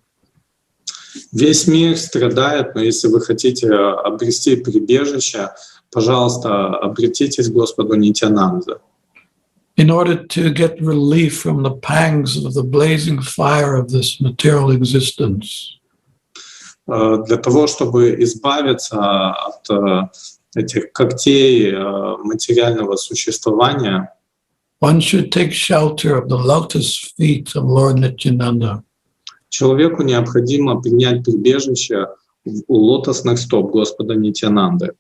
Весь мир страдает, но если вы хотите обрести прибежище, пожалуйста, обратитесь к Господу Нитьянанде. In order to get relief from the pangs of the blazing fire of this material existence, для того, чтобы избавиться от этих когтей материального существования, one should take shelter of the lotus feet of Lord Nityananda. Человеку необходимо принять прибежище у лотосных стоп Господа Нитьянанды.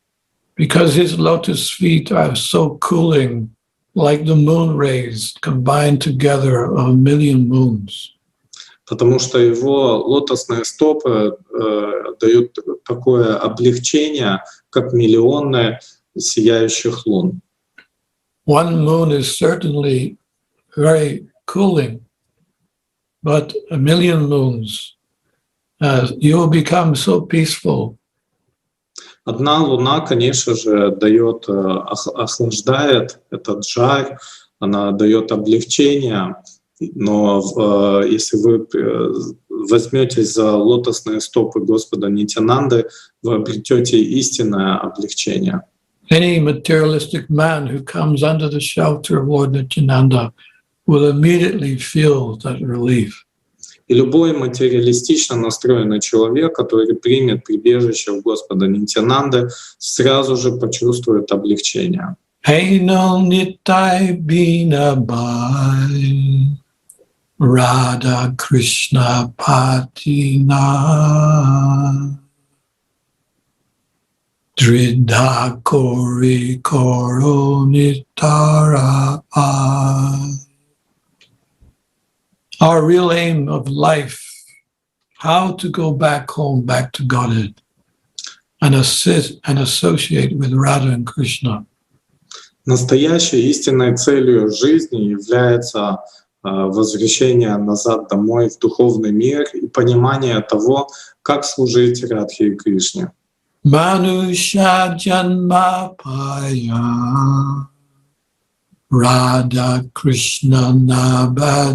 Because his lotus feet are so cooling, like the moon rays combined together of a million moons. Потому что его лотосные стопы дают такое облегчение, как миллионы сияющих лун. One moon is certainly very cooling, but a million moons, you will become so peaceful. Одна луна, конечно же, дает, охлаждает этот жар, она дает облегчение, но если вы возьметесь за лотосные стопы Господа Нитьянанды, вы обретете истинное облегчение. Any materialistic man who comes under the shelter of Lord Nityananda will immediately feel that relief. И любой материалистично настроенный человек, который примет прибежище у Господа Нитьянанды, сразу же почувствует облегчение. Ainul nitai bina bai, Radha Krishna patina, Dridha kori koro nitara. Our real aim of life, how to go back home, back to Godhead, and associate with Radha and Krishna. Настоящей истинной целью жизни является возвращение назад домой в духовный мир и понимание того, как служить Радхе и Кришне. Manusha janma paya, Radha Krishna nabhajiya,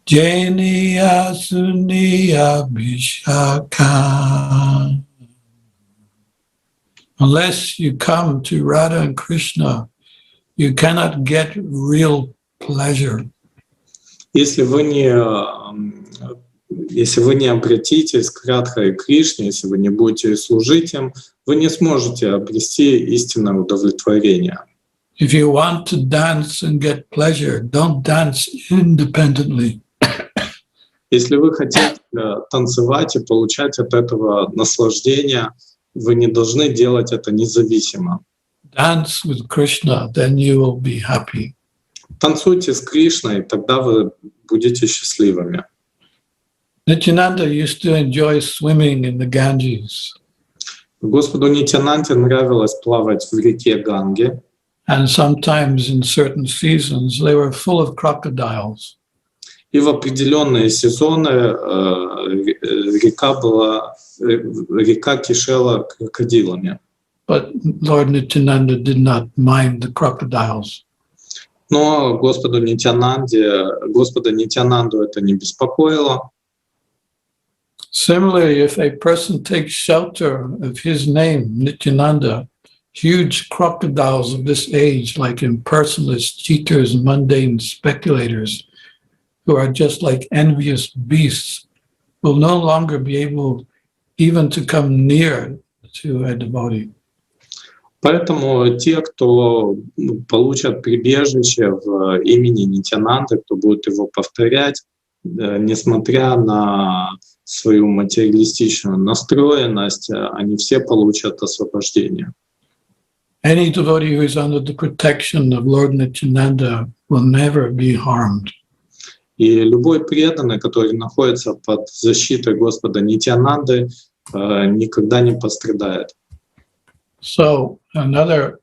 Janiya suniya bhishaka. Unless you come to Radha and Krishna, you cannot get real pleasure. Если вы не обратитесь к Радхе и Кришне, если вы не будете служить им, вы не сможете обрести истинное удовлетворение. If you want to dance and get pleasure, don't dance independently. Если вы хотите танцевать и получать от этого наслаждение, вы не должны делать это независимо. Dance with Krishna, then you will be happy. Танцуйте с Кришной, тогда вы будете счастливыми. Nityananda used to enjoy swimming in the Ganges. Господу Нитьянанде нравилось плавать в реке Ганге. And sometimes in certain seasons, they were full of crocodiles. И в определенные сезоны река кишела крокодилами. But Lord Nityananda did not mind the crocodiles. Но Господа Нитьянанду это не беспокоило. Similarly, if a person takes shelter of his name, Nityananda, huge crocodiles of this age, like impersonalists, cheaters, mundane speculators, who are just like envious beasts, will no longer be able even to come near to a devotee. Поэтому те, кто получат прибежище в имени Нитьянанды, кто будет его повторять, несмотря на свою материалистичную настроенность, они все получат освобождение. Any devotee who is under the protection of Lord Nityananda will never be harmed. И любой преданный, который находится под защитой Господа Нитьянанды, никогда не пострадает. So another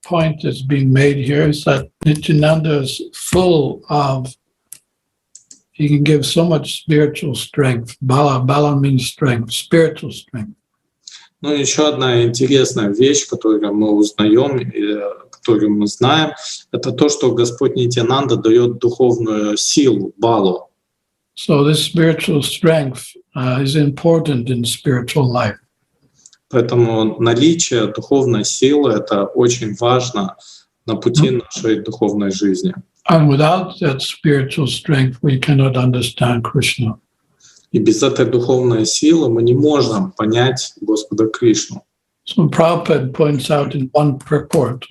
point that's being made here is that Nityananda is full of, he can give so much spiritual strength. Bala means strength, spiritual strength. Ну, еще одна интересная вещь, которую мы узнаем, которую мы знаем, это то, что Господь Нитьянанда дает духовную силу, балу. So this spiritual strength is important in spiritual life. Поэтому наличие духовной силы — это очень важно на пути нашей духовной жизни. And without that spiritual strength, we cannot understand Krishna. И без этой духовной силы мы не можем понять Господа Кришну. So Prabhupada points out in one purport.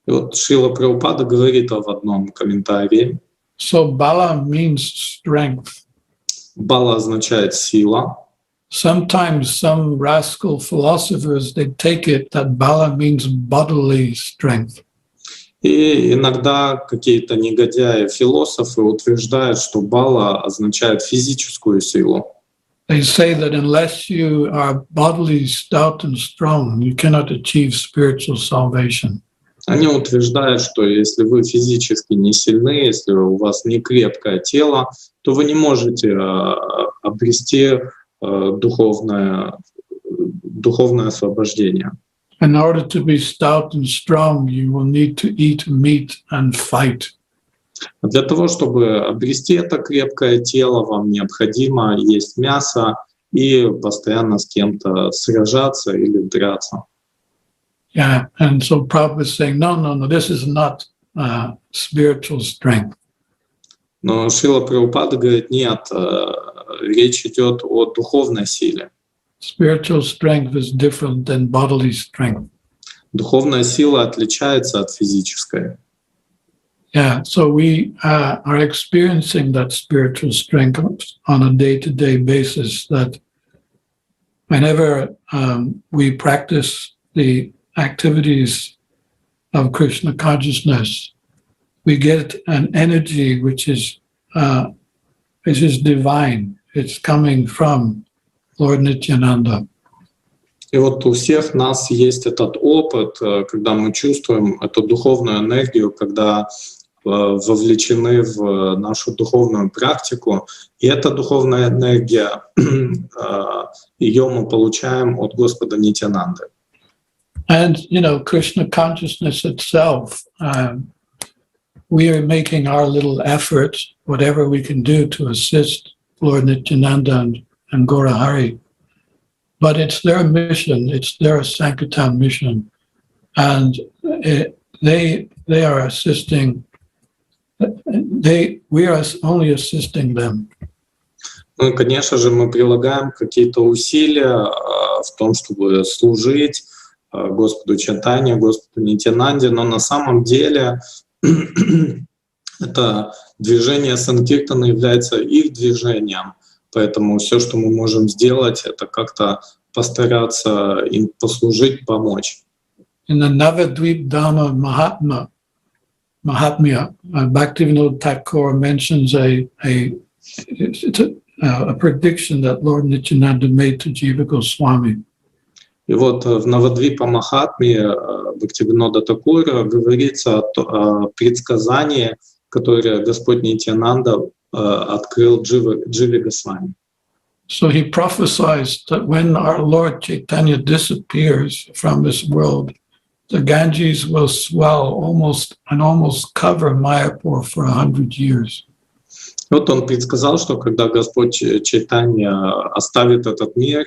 И вот Шрила Прабхупада говорит в одном комментарии. So bala means strength. Бала означает сила. Sometimes some rascal philosophers, they take it that bala means bodily strength. И иногда какие-то негодяи-философы утверждают, что бала означает физическую силу. They say that unless you are bodily stout and strong, you cannot achieve spiritual salvation. Они утверждают, что если вы физически не сильны, если у вас не крепкое тело, то вы не можете обрести духовное освобождение. In order to be stout and strong, you will need to eat meat and fight. А для того, чтобы обрести это крепкое тело, вам необходимо есть мясо и постоянно с кем-то сражаться или драться. Yeah, and so Prabhupada is saying, no, this is not spiritual strength. Но Шрила Прабхупада говорит, нет, речь идет о духовной силе. Spiritual strength is different than bodily strength. Духовная сила отличается от физической. Yeah, so we are experiencing that spiritual strength on a day-to-day basis, that whenever we practice the activities of Krishna consciousness, we get an energy which is divine. It's coming from Lord Nityananda. И вот у всех нас есть этот опыт, когда мы чувствуем эту духовную энергию, когда вовлечены в нашу духовную практику. И эта духовная энергия, ее мы получаем от Господа Нитьянанды. And, Krishna consciousness itself, we are making our little effort, whatever we can do to assist Lord Nityananda and Gaura Hari. But it's their mission, it's their Sankirtan mission. And they are assisting, we are only assisting them. Ну, конечно же, мы прилагаем какие-то усилия в том, чтобы служить Господу Чайтанье, Господу Нитьянанде, но на самом деле это движение Санкиртана является их движением, поэтому все, что мы можем сделать, это как-то постараться им послужить, помочь. In the Navadvip Dhamma Mahatmya, Bhaktivinoda Thakur mentions a prediction that Lord Nityananda made to Jiva Goswami. И вот в Навадвипа Махатме Бхактивинода Такура говорится о предсказании, которое Господь Нитьянанда открыл Дживе Госвами. So he prophesies that when our Lord Chaitanya disappears from this world, the Ganges will swell almost cover Mayapur for 100 years. Вот он предсказал, что когда Господь Чайтанья оставит этот мир,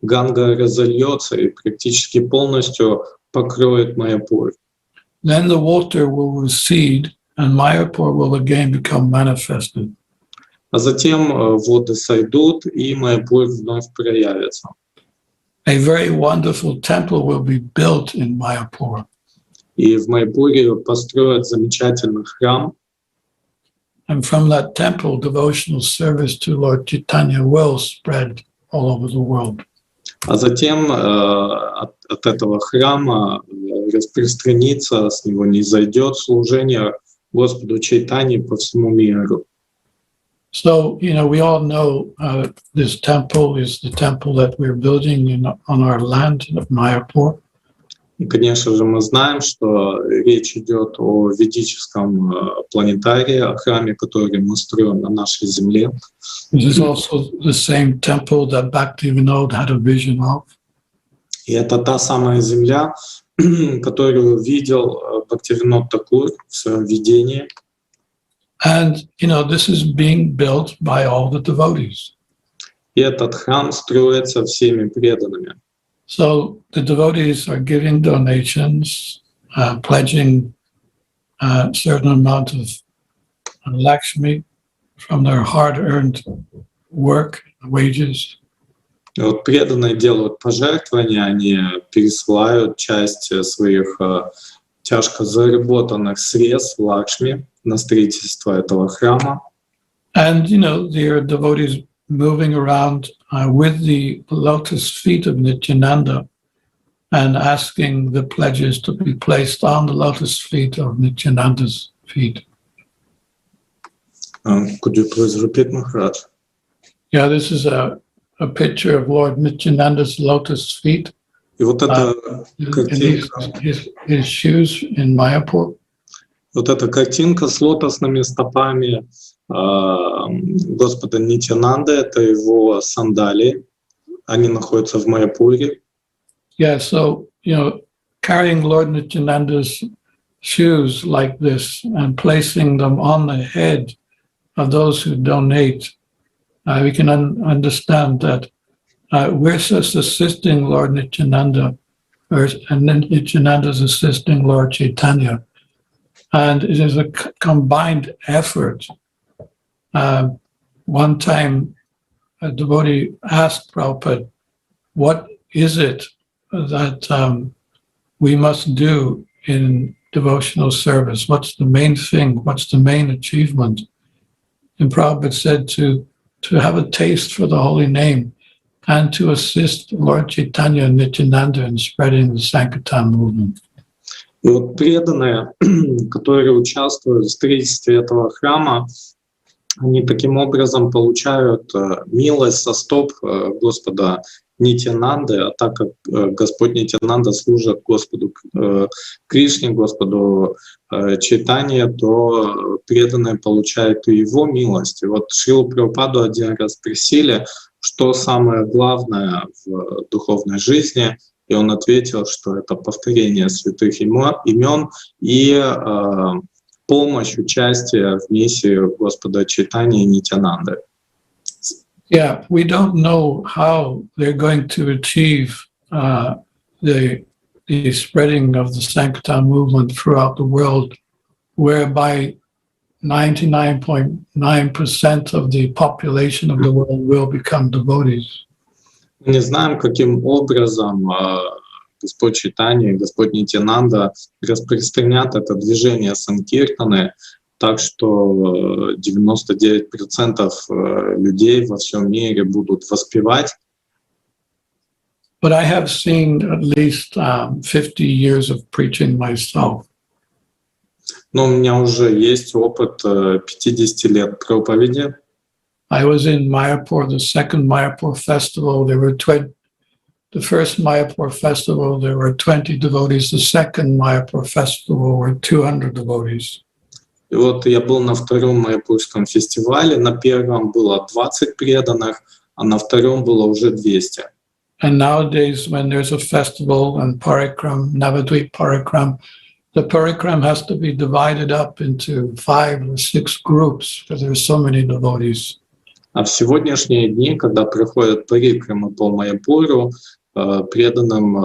Ганга разольется и практически полностью покроет Майяпур. Then the water will recede and Mayapur will again become manifested. А затем воды сойдут, и Майяпур вновь проявится. A very wonderful temple will be built in Mayapur. И в Майяпуре построят замечательный храм. And from that temple, devotional service to Lord Chaitanya will spread all over the world. А затем от этого храма распространится, с него низойдет служение Господу Чайтанье по всему миру. So, we all know this temple is the temple that we're building on our land of Mayapur. И, конечно же, мы знаем, что речь идет о ведическом планетарии, о храме, который мы строим на нашей земле. This is also the same temple that Bhaktivinoda had a vision of. И это та самая земля, которую видел Бхактивинод Такур в своем видении. And, this is being built by all the devotees. И этот храм строится всеми преданными. So the devotees are giving donations, pledging a certain amount of Lakshmi from their hard-earned work, wages. И вот преданные делают пожертвования, они пересылают часть своих тяжко заработанных средств Лакшми на строительство этого храма. And, there are devotees moving around with the lotus feet of Nityananda and asking the pledges to be placed on the lotus feet of Nityananda's feet. Could you please repeat, Maharaj? Yeah, this is a picture of Lord Nityananda's lotus feet. И вот эта картинка, his shoes in Mayapur. Вот эта картинка с лотосными стопами Господа Нитьянанды, это его сандалии, они находятся в Майяпуре. Yeah, so, carrying Lord Nityananda's shoes like this and placing them on the head of those who donate, we can understand that we're just assisting Lord Nityananda, and then Nityananda's assisting Lord Chaitanya. And it is a combined effort. One time, a devotee asked Prabhupada, what is it that we must do in devotional service? What's the main thing? What's the main achievement? And Prabhupada said to have a taste for the holy name and to assist Lord Chaitanya and Nityananda in spreading the Sankirtan movement. И вот преданные, которые участвуют в строительстве этого храма, они таким образом получают милость со стоп Господа Нитьянанды, а так как Господь Нитьянанда служит Господу Кришне, Господу Чайтанье, то преданные получают и его милость. И вот Шрилу Прабхупаду один раз спросили, что самое главное в духовной жизни, и он ответил, что это повторение святых имен и помощь, участие в миссии Господа Чайтаньи и Нитьянанды. Yeah, we don't know how they're going to achieve the spreading of the Sankirtan movement throughout the world, whereby 99.9% of the population of the world will become devotees. Мы не знаем, каким образом Господь Чайтанья и Господь Нитьянанда распространят это движение Санкиртаны, так что 99% людей во всем мире будут воспевать. But I have seen at least 50 years of preaching myself. Но у меня уже есть опыт 50 лет проповеди. I was in Mayapur, the second Mayapur festival. The first Mayapur festival, there were 20 devotees. The second Mayapur festival were 200 devotees. И вот я был на втором Майяпурском фестивале. На первом было 20 преданных, а на втором было уже 200. And nowadays, when there's a festival and parikram, Navadvip parikram, the parikram has to be divided up into 5 or 6 groups because there's so many devotees. А в сегодняшние дни, когда проходят парикрамы по Майяпуру, преданным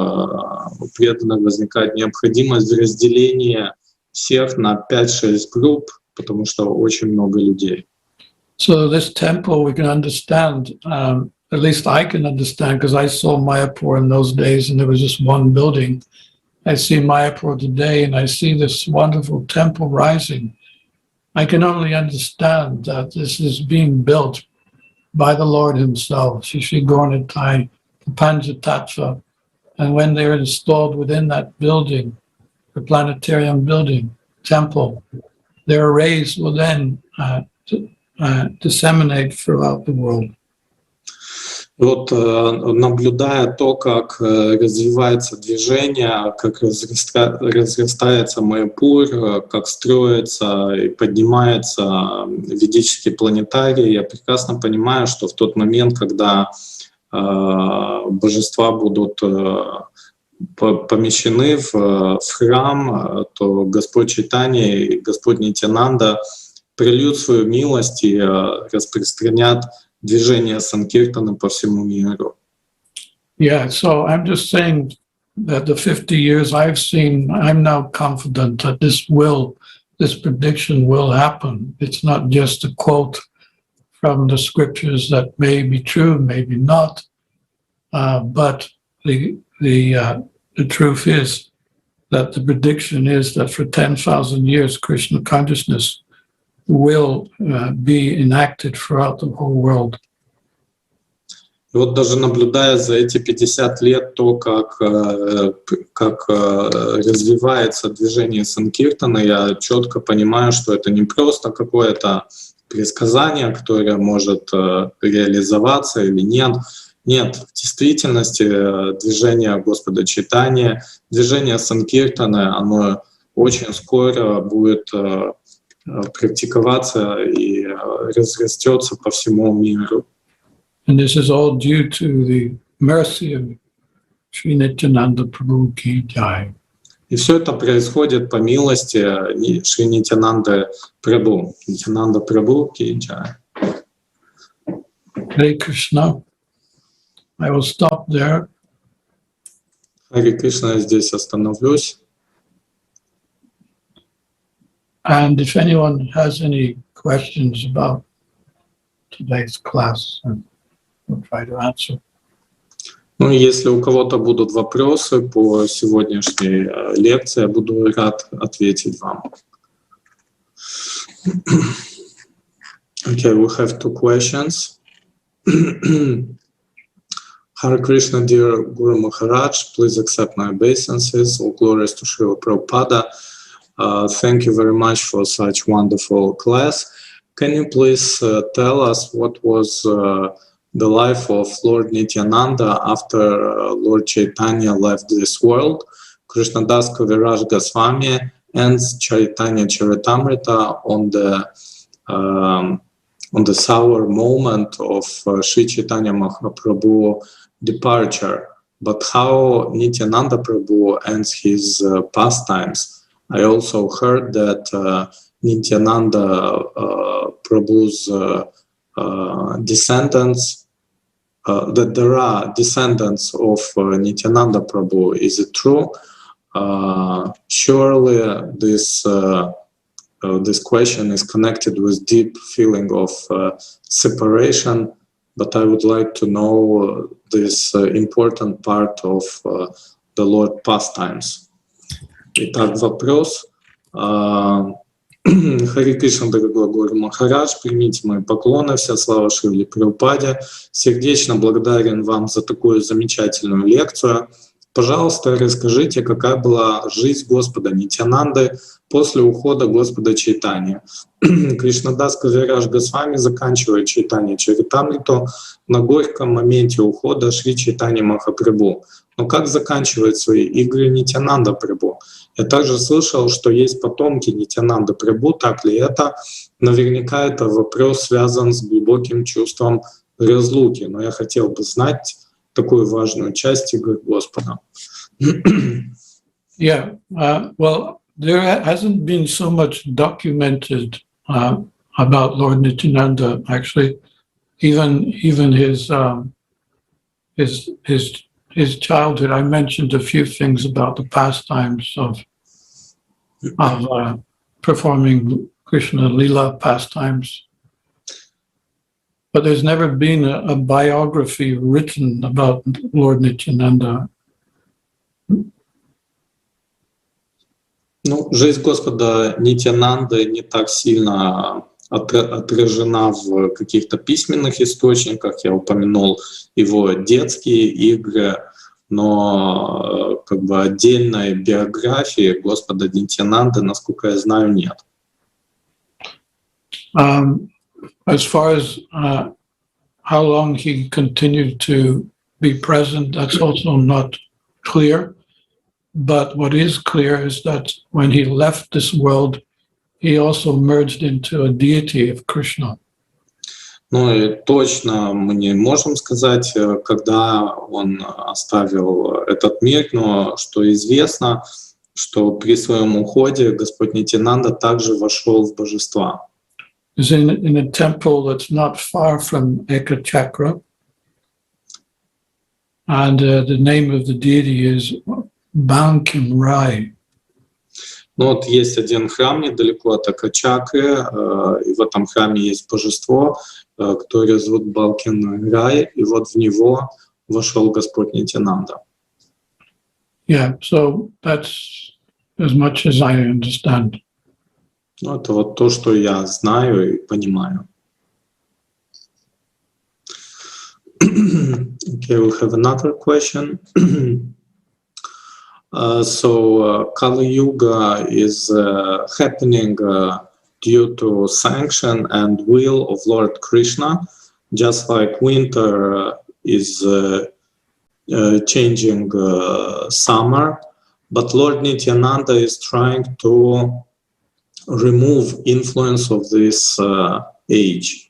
возникает необходимость в разделении всех на 5-6 групп, потому что очень много людей. So this temple, we can understand, at least I can understand, because I saw Mayapur in those days and there was just one building. I see Mayapur today and I see this wonderful temple rising. I can only understand that this is being built by the Lord himself, Shri Gaurnitai, the Panchatattva. And when they're installed within that building, the planetarium building, temple, their rays will then disseminate throughout the world. Вот наблюдая то, как развивается движение, как разрастается Майяпур, как строится и поднимается ведический планетарий, я прекрасно понимаю, что в тот момент, когда божества будут помещены в храм, то Господь Чайтанья и Господь Нитьянанда прольют свою милость и распространят движение санкиртаны по всему миру. Yeah, so I'm just saying that the 50 years I've seen, I'm now confident that this prediction will happen. It's not just a quote from the scriptures that may be true, maybe not, but the truth is that the prediction is that for 10,000 years, Krishna consciousness will be enacted throughout the whole world. И вот даже наблюдая за эти 50 лет то, как развивается движение санкиртаны, я четко понимаю, что это не просто какое-то предсказание, которое может реализоваться или нет. Нет, в действительности движение Господа Чайтаньи, движение санкиртаны, оно очень скоро будет практиковаться и разрастется по всему миру. And this is all due to the mercy of Sri Nityananda Prabhu Ki Jai. И все это происходит по милости Шри Нитьянанды Прабhu. Нитьянанда Прабhu Ки Джай. Hare Krishna. I will stop there. Харе Кришна, я здесь остановлюсь. And if anyone has any questions about today's class, we'll try to answer. Ну, если у кого-то будут вопросы по сегодняшней лекции, я буду рад ответить вам. Okay, we have two questions. Hare Krishna, dear Guru Maharaj, please accept my obeisances. All glories to Srila Prabhupada. Thank you very much for such wonderful class. Can you please tell us what was the life of Lord Nityananda after Lord Chaitanya left this world? Krishnadas Kaviraj Goswami ends Chaitanya Charitamrita on the sour moment of Sri Chaitanya Mahaprabhu departure. But how Nityananda Prabhu ends his pastimes? I also heard that Nityananda Prabhu's descendants, that there are descendants of Nityananda Prabhu. Is it true? Surely this question is connected with deep feeling of separation, but I would like to know this important part of the Lord pastimes. Итак, вопрос. Харе Кришна, дорогой Гуру Махарадж, примите мои поклоны, вся слава Шриле Прабхупаде. Сердечно благодарен вам за такую замечательную лекцию. Пожалуйста, расскажите, какая была жизнь Господа Нитьянанды после ухода Господа Чайтаньи. Кришнадас Кавираж Госвами заканчивает Чайтанья Чаритамриту на горьком моменте ухода Шри Чайтаньи Махапрабху. Но как заканчивает свои игры Нитьянанда Прабху? Я также слышал, что есть потомки Нитьянанды Прабху. Так ли это? Наверняка это вопрос связан с глубоким чувством разлуки. Но я хотел бы знать такую важную часть игры Господа. Yeah, well, there hasn't been so much documented about Lord Nityananda. Actually, even his childhood. I mentioned a few things about the pastimes of performing Krishna Lila pastimes. But there's never been a biography written about Lord Nityananda. Ну, жизнь Господа Нитьянанды не так сильно отражена в каких-то письменных источниках. Я упомянул его детские игры, но как бы отдельной биографии Господа Нитьянанды, насколько я знаю, нет. As far as how long he continued to be present, that's also not clear. But what is clear is that when he left this world, he also merged into a deity of Krishna. Ну и точно мы не можем сказать, когда он оставил этот мир, но что известно, что при своем уходе Господь Нитьянанда также вошел в божества. He's in a temple that's not far from Ekachakra, and the name of the deity is Rai. Ну вот есть один храм недалеко от Экачакры, и в этом храме есть божество, которое зовут Балкин-Рай, и вот в него вошел Господь Нитьянанда. Yeah, so that's as much as I understand. Ну, это вот то, что я знаю и понимаю. Okay, we have another question. Kali Yuga is happening due to sanction and will of Lord Krishna, just like winter is changing summer, but Lord Nityananda is trying to remove influence of this age.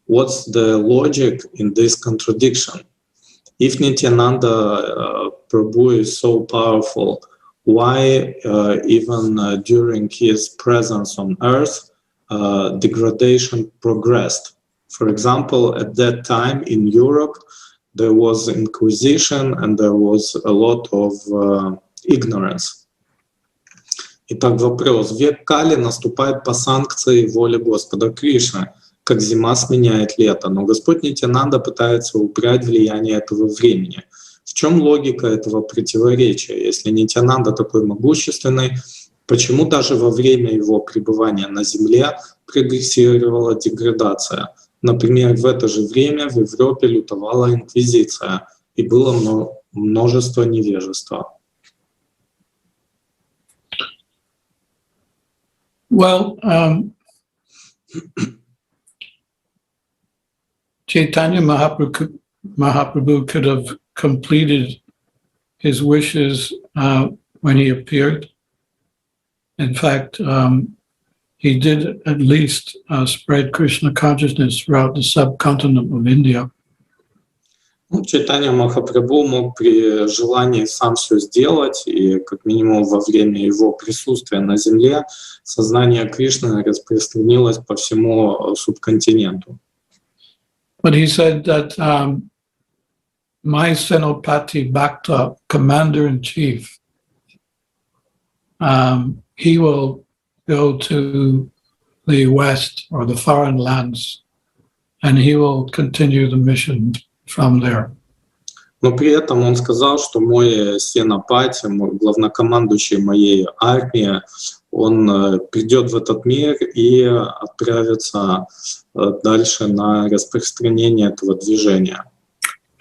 What's the logic in this contradiction? If Nityananda Prabhu is so powerful, why even during his presence on earth, degradation progressed? For example, at that time in Europe, there was Inquisition and there was a lot of ignorance. Итак, вопрос. Век Кали наступает по санкции воли Господа Кришны, как зима сменяет лето, но Господь Нитьянанда пытается упрять влияние этого времени. В чем логика этого противоречия? Если Нитьянанда такой могущественный, почему даже во время его пребывания на Земле прогрессировала деградация? Например, в это же время в Европе лютовала инквизиция, и было множество невежества. Well, Chaitanya Mahaprabhu could have completed his wishes when he appeared. In fact, he did at least spread Krishna consciousness throughout the subcontinent of India. Чайтанья Махапрабху мог при желании сам все сделать, и как минимум во время его присутствия на Земле сознание Кришны распространилось по всему субконтиненту. But he said that my Senopati Bhakta, commander-in-chief, he will go to the West or the foreign lands, and he will continue the mission from there. Но при этом он сказал, что мой Сенопати, мой главнокомандующий моей армии, он придет в этот мир и отправится дальше на распространение этого движения.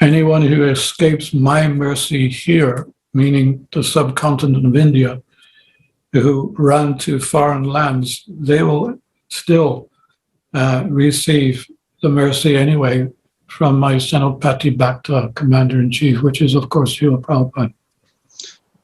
Anyone who escapes my mercy here, meaning the subcontinent of India, who run to foreign lands, they will still receive the mercy anyway from my Senopati Bhakta, commander-in-chief, which is, of course, Srila Prabhupada.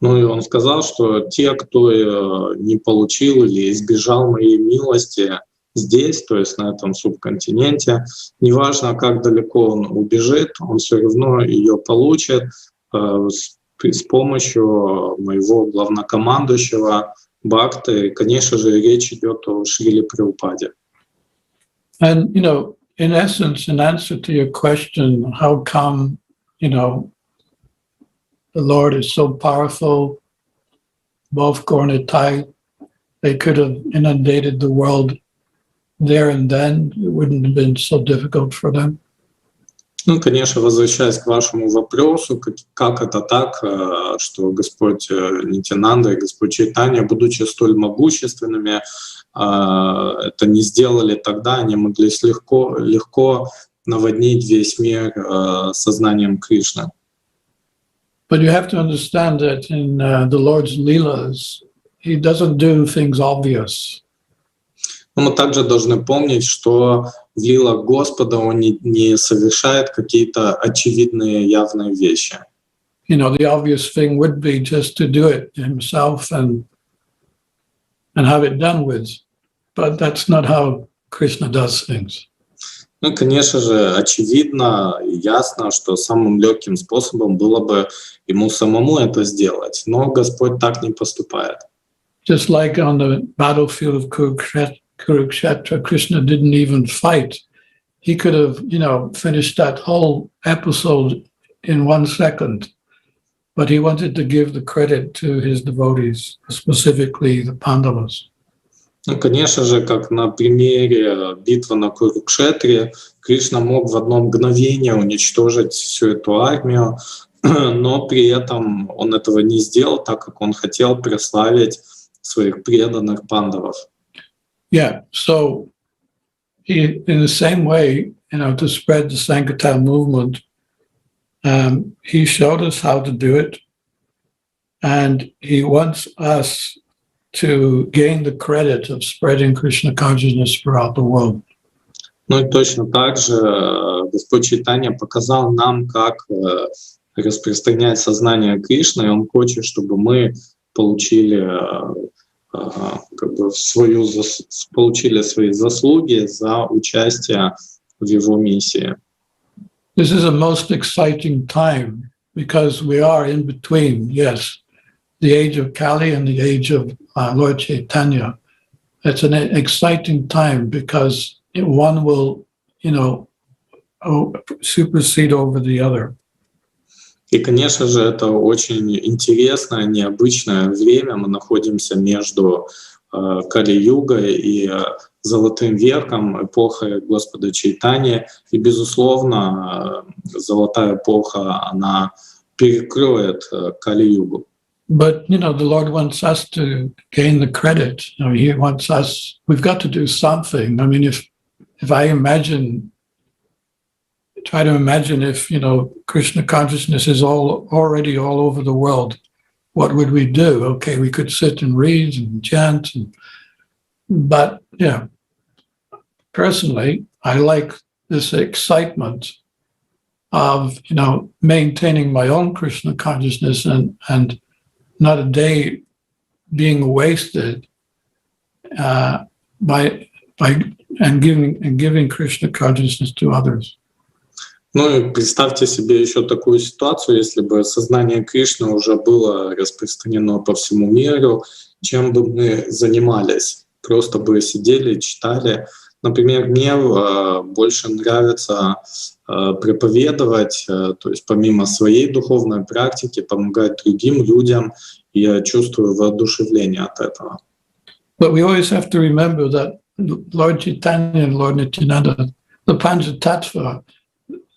Ну и он сказал, что те, кто не получил или избежал моей милости здесь, то есть на этом субконтиненте, неважно, как далеко он убежит, он все равно ее получит с помощью моего главнокомандующего Бхакты. И, конечно же, речь идет о Шриле Прабхупаде. And, you know, in essence, in answer to your question, how come, you know, the Lord is so powerful, both Gornitai, they could have inundated the world there and then, it wouldn't have been so difficult for them. Ну, конечно, возвращаясь к вашему вопросу, как это так, что Господь Нитьянанда и Господь Чайтанья, будучи столь могущественными, это не сделали тогда, они могли легко наводнить весь мир сознанием Кришны. But you have to understand that in the Lord's Leelas, He doesn't do things obvious. Но мы также должны помнить, что в лилах Господа Он не совершает какие-то очевидные явные вещи. You know, the obvious thing would be just to do it himself and have it done with. But that's not how Krishna does things. Ну, конечно же, очевидно и ясно, что самым легким способом было бы ему самому это сделать, но Господь так не поступает. Just like on the battlefield of Kurukshetra, Krishna didn't even fight. He could have, finished that whole episode in 1 second, but he wanted to give the credit to his devotees, specifically the Pandavas. Ну, конечно же, как на примере битвы на Курукшетре, Кришна мог в одно мгновение уничтожить всю эту армию, но при этом он этого не сделал, так как он хотел прославить своих преданных пандавов. Yeah, so he, in the same way, to spread the Sankirtan movement, he showed us how to do it, and he wants us to gain the credit of spreading Krishna consciousness throughout the world. Ну и точно так же Господь Чайтанья показал нам, как распространять сознание Кришны, и Он хочет, чтобы мы получили получили свои заслуги за участие в Его миссии. This is a most exciting time because we are in between, yes, the age of Kali and the age of Lord Chaitanya. It's an exciting time because one will, supersede over the other. И, конечно же, это очень интересное, необычное время. Мы находимся между Кали-югой и Золотым веком, эпохой Господа Чайтаньи. И, безусловно, Золотая эпоха, она перекроет Кали-югу. But, the Lord wants us to gain the credit. He wants us, we've got to do something. I mean, if I try to imagine if, Krishna consciousness is already all over the world, what would we do? Okay, we could sit and read and chant. But, personally, I like this excitement of, maintaining my own Krishna consciousness and not a day being wasted by giving Krishna consciousness to others. Ну и представьте себе еще такую ситуацию, если бы сознание Кришны уже было распространено по всему миру, чем бы мы занимались? Просто бы сидели, читали. Например, мне больше нравится проповедовать, то есть помимо своей духовной практики, помогать другим людям, и я чувствую воодушевление от этого. But we always have to remember that Lord Chaitanya and Lord Nityananda, the Panchatattva,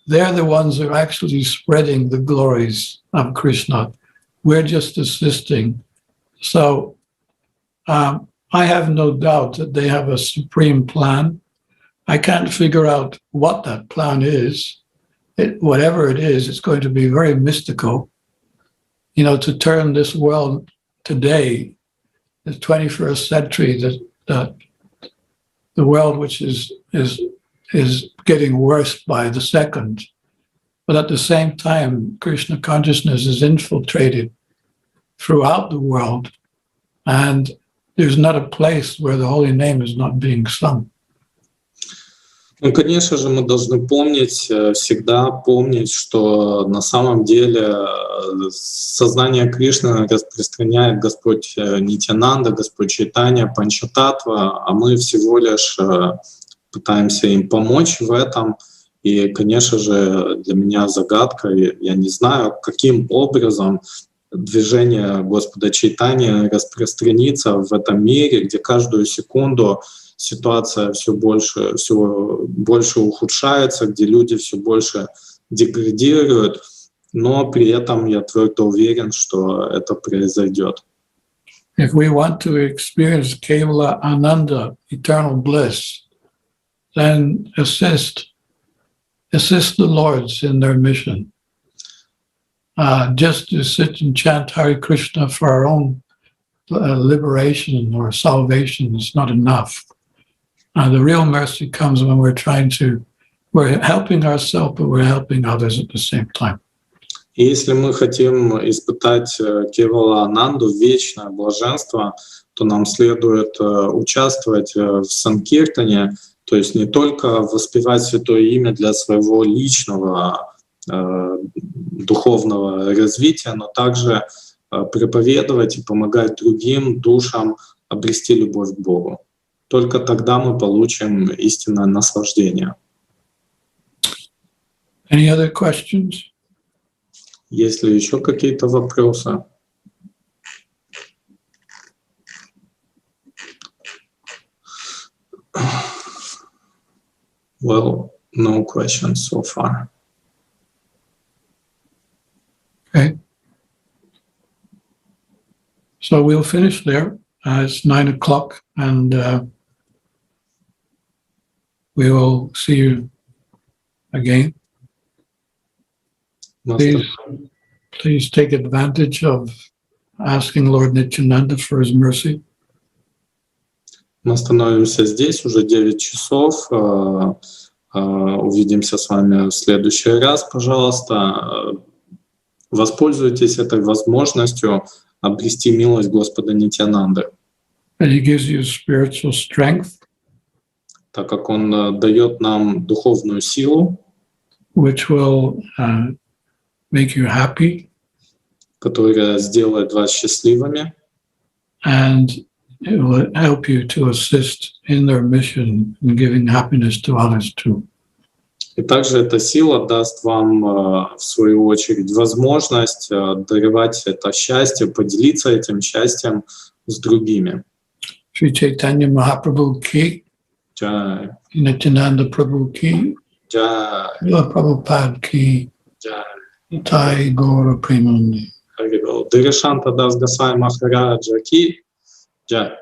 they're the ones who are actually spreading the glories of Krishna. We're just assisting. So I have no doubt that they have a supreme plan. I can't figure out what that plan is. Whatever it is, it's going to be very mystical. To turn this world today, the 21st century, the world which is getting worse by the second. But at the same time, Krishna consciousness is infiltrated throughout the world, and there's not a place where the holy name is not being sung. Ну, конечно же, мы должны всегда помнить, что на самом деле сознание Кришны распространяет Господь Нитьянанда, Господь Чайтанья, Панчататтва, а мы всего лишь пытаемся им помочь в этом. И, конечно же, для меня загадка, я не знаю, каким образом движение Господа Чайтаньи распространится в этом мире, где каждую секунду ситуация все больше ухудшается, где люди все больше деградируют, но при этом я твердо уверен, что это произойдет. If we want to experience Kevala Ananda, eternal bliss, then assist the Lords in their mission. Just to sit and chant Hare Krishna for our own liberation or salvation is not enough. The real mercy comes when we're helping ourselves, but we're helping others at the same time. И если мы хотим испытать Кевала Ананду, вечное блаженство, то нам следует участвовать в Санкиртане, То есть не только воспевать святое имя для своего личного духовного развития, но также проповедовать и помогать другим душам обрести любовь к Богу. Только тогда мы получим истинное наслаждение. Any other questions? Есть ли еще какие-то вопросы? Well, no questions so far. Okay. So we'll finish there. It's 9 o'clock, and we will see you again. Please take advantage of asking Lord Nityananda for his mercy. Мы остановимся здесь, уже 9 часов. Увидимся с вами в следующий раз, пожалуйста. Воспользуйтесь этой возможностью обрести милость Господа Нитьянанды. And he gives you spiritual strength, так как Он дает нам духовную силу, which will make you happy, которая сделает вас счастливыми, and it will help you to assist in their mission in giving happiness to others too. и также эта сила даст вам, в свою очередь, возможность даровать это счастье, поделиться этим счастьем с другими. Shri Chaitanya Mahaprabhu ki, Jai. Nityananda Prabhu ki, Jai. Srila Prabhupada ki, Jai. Nitai Gaura Premanandi. Дхирашанта дас Госвами Махараджа ки. Jai.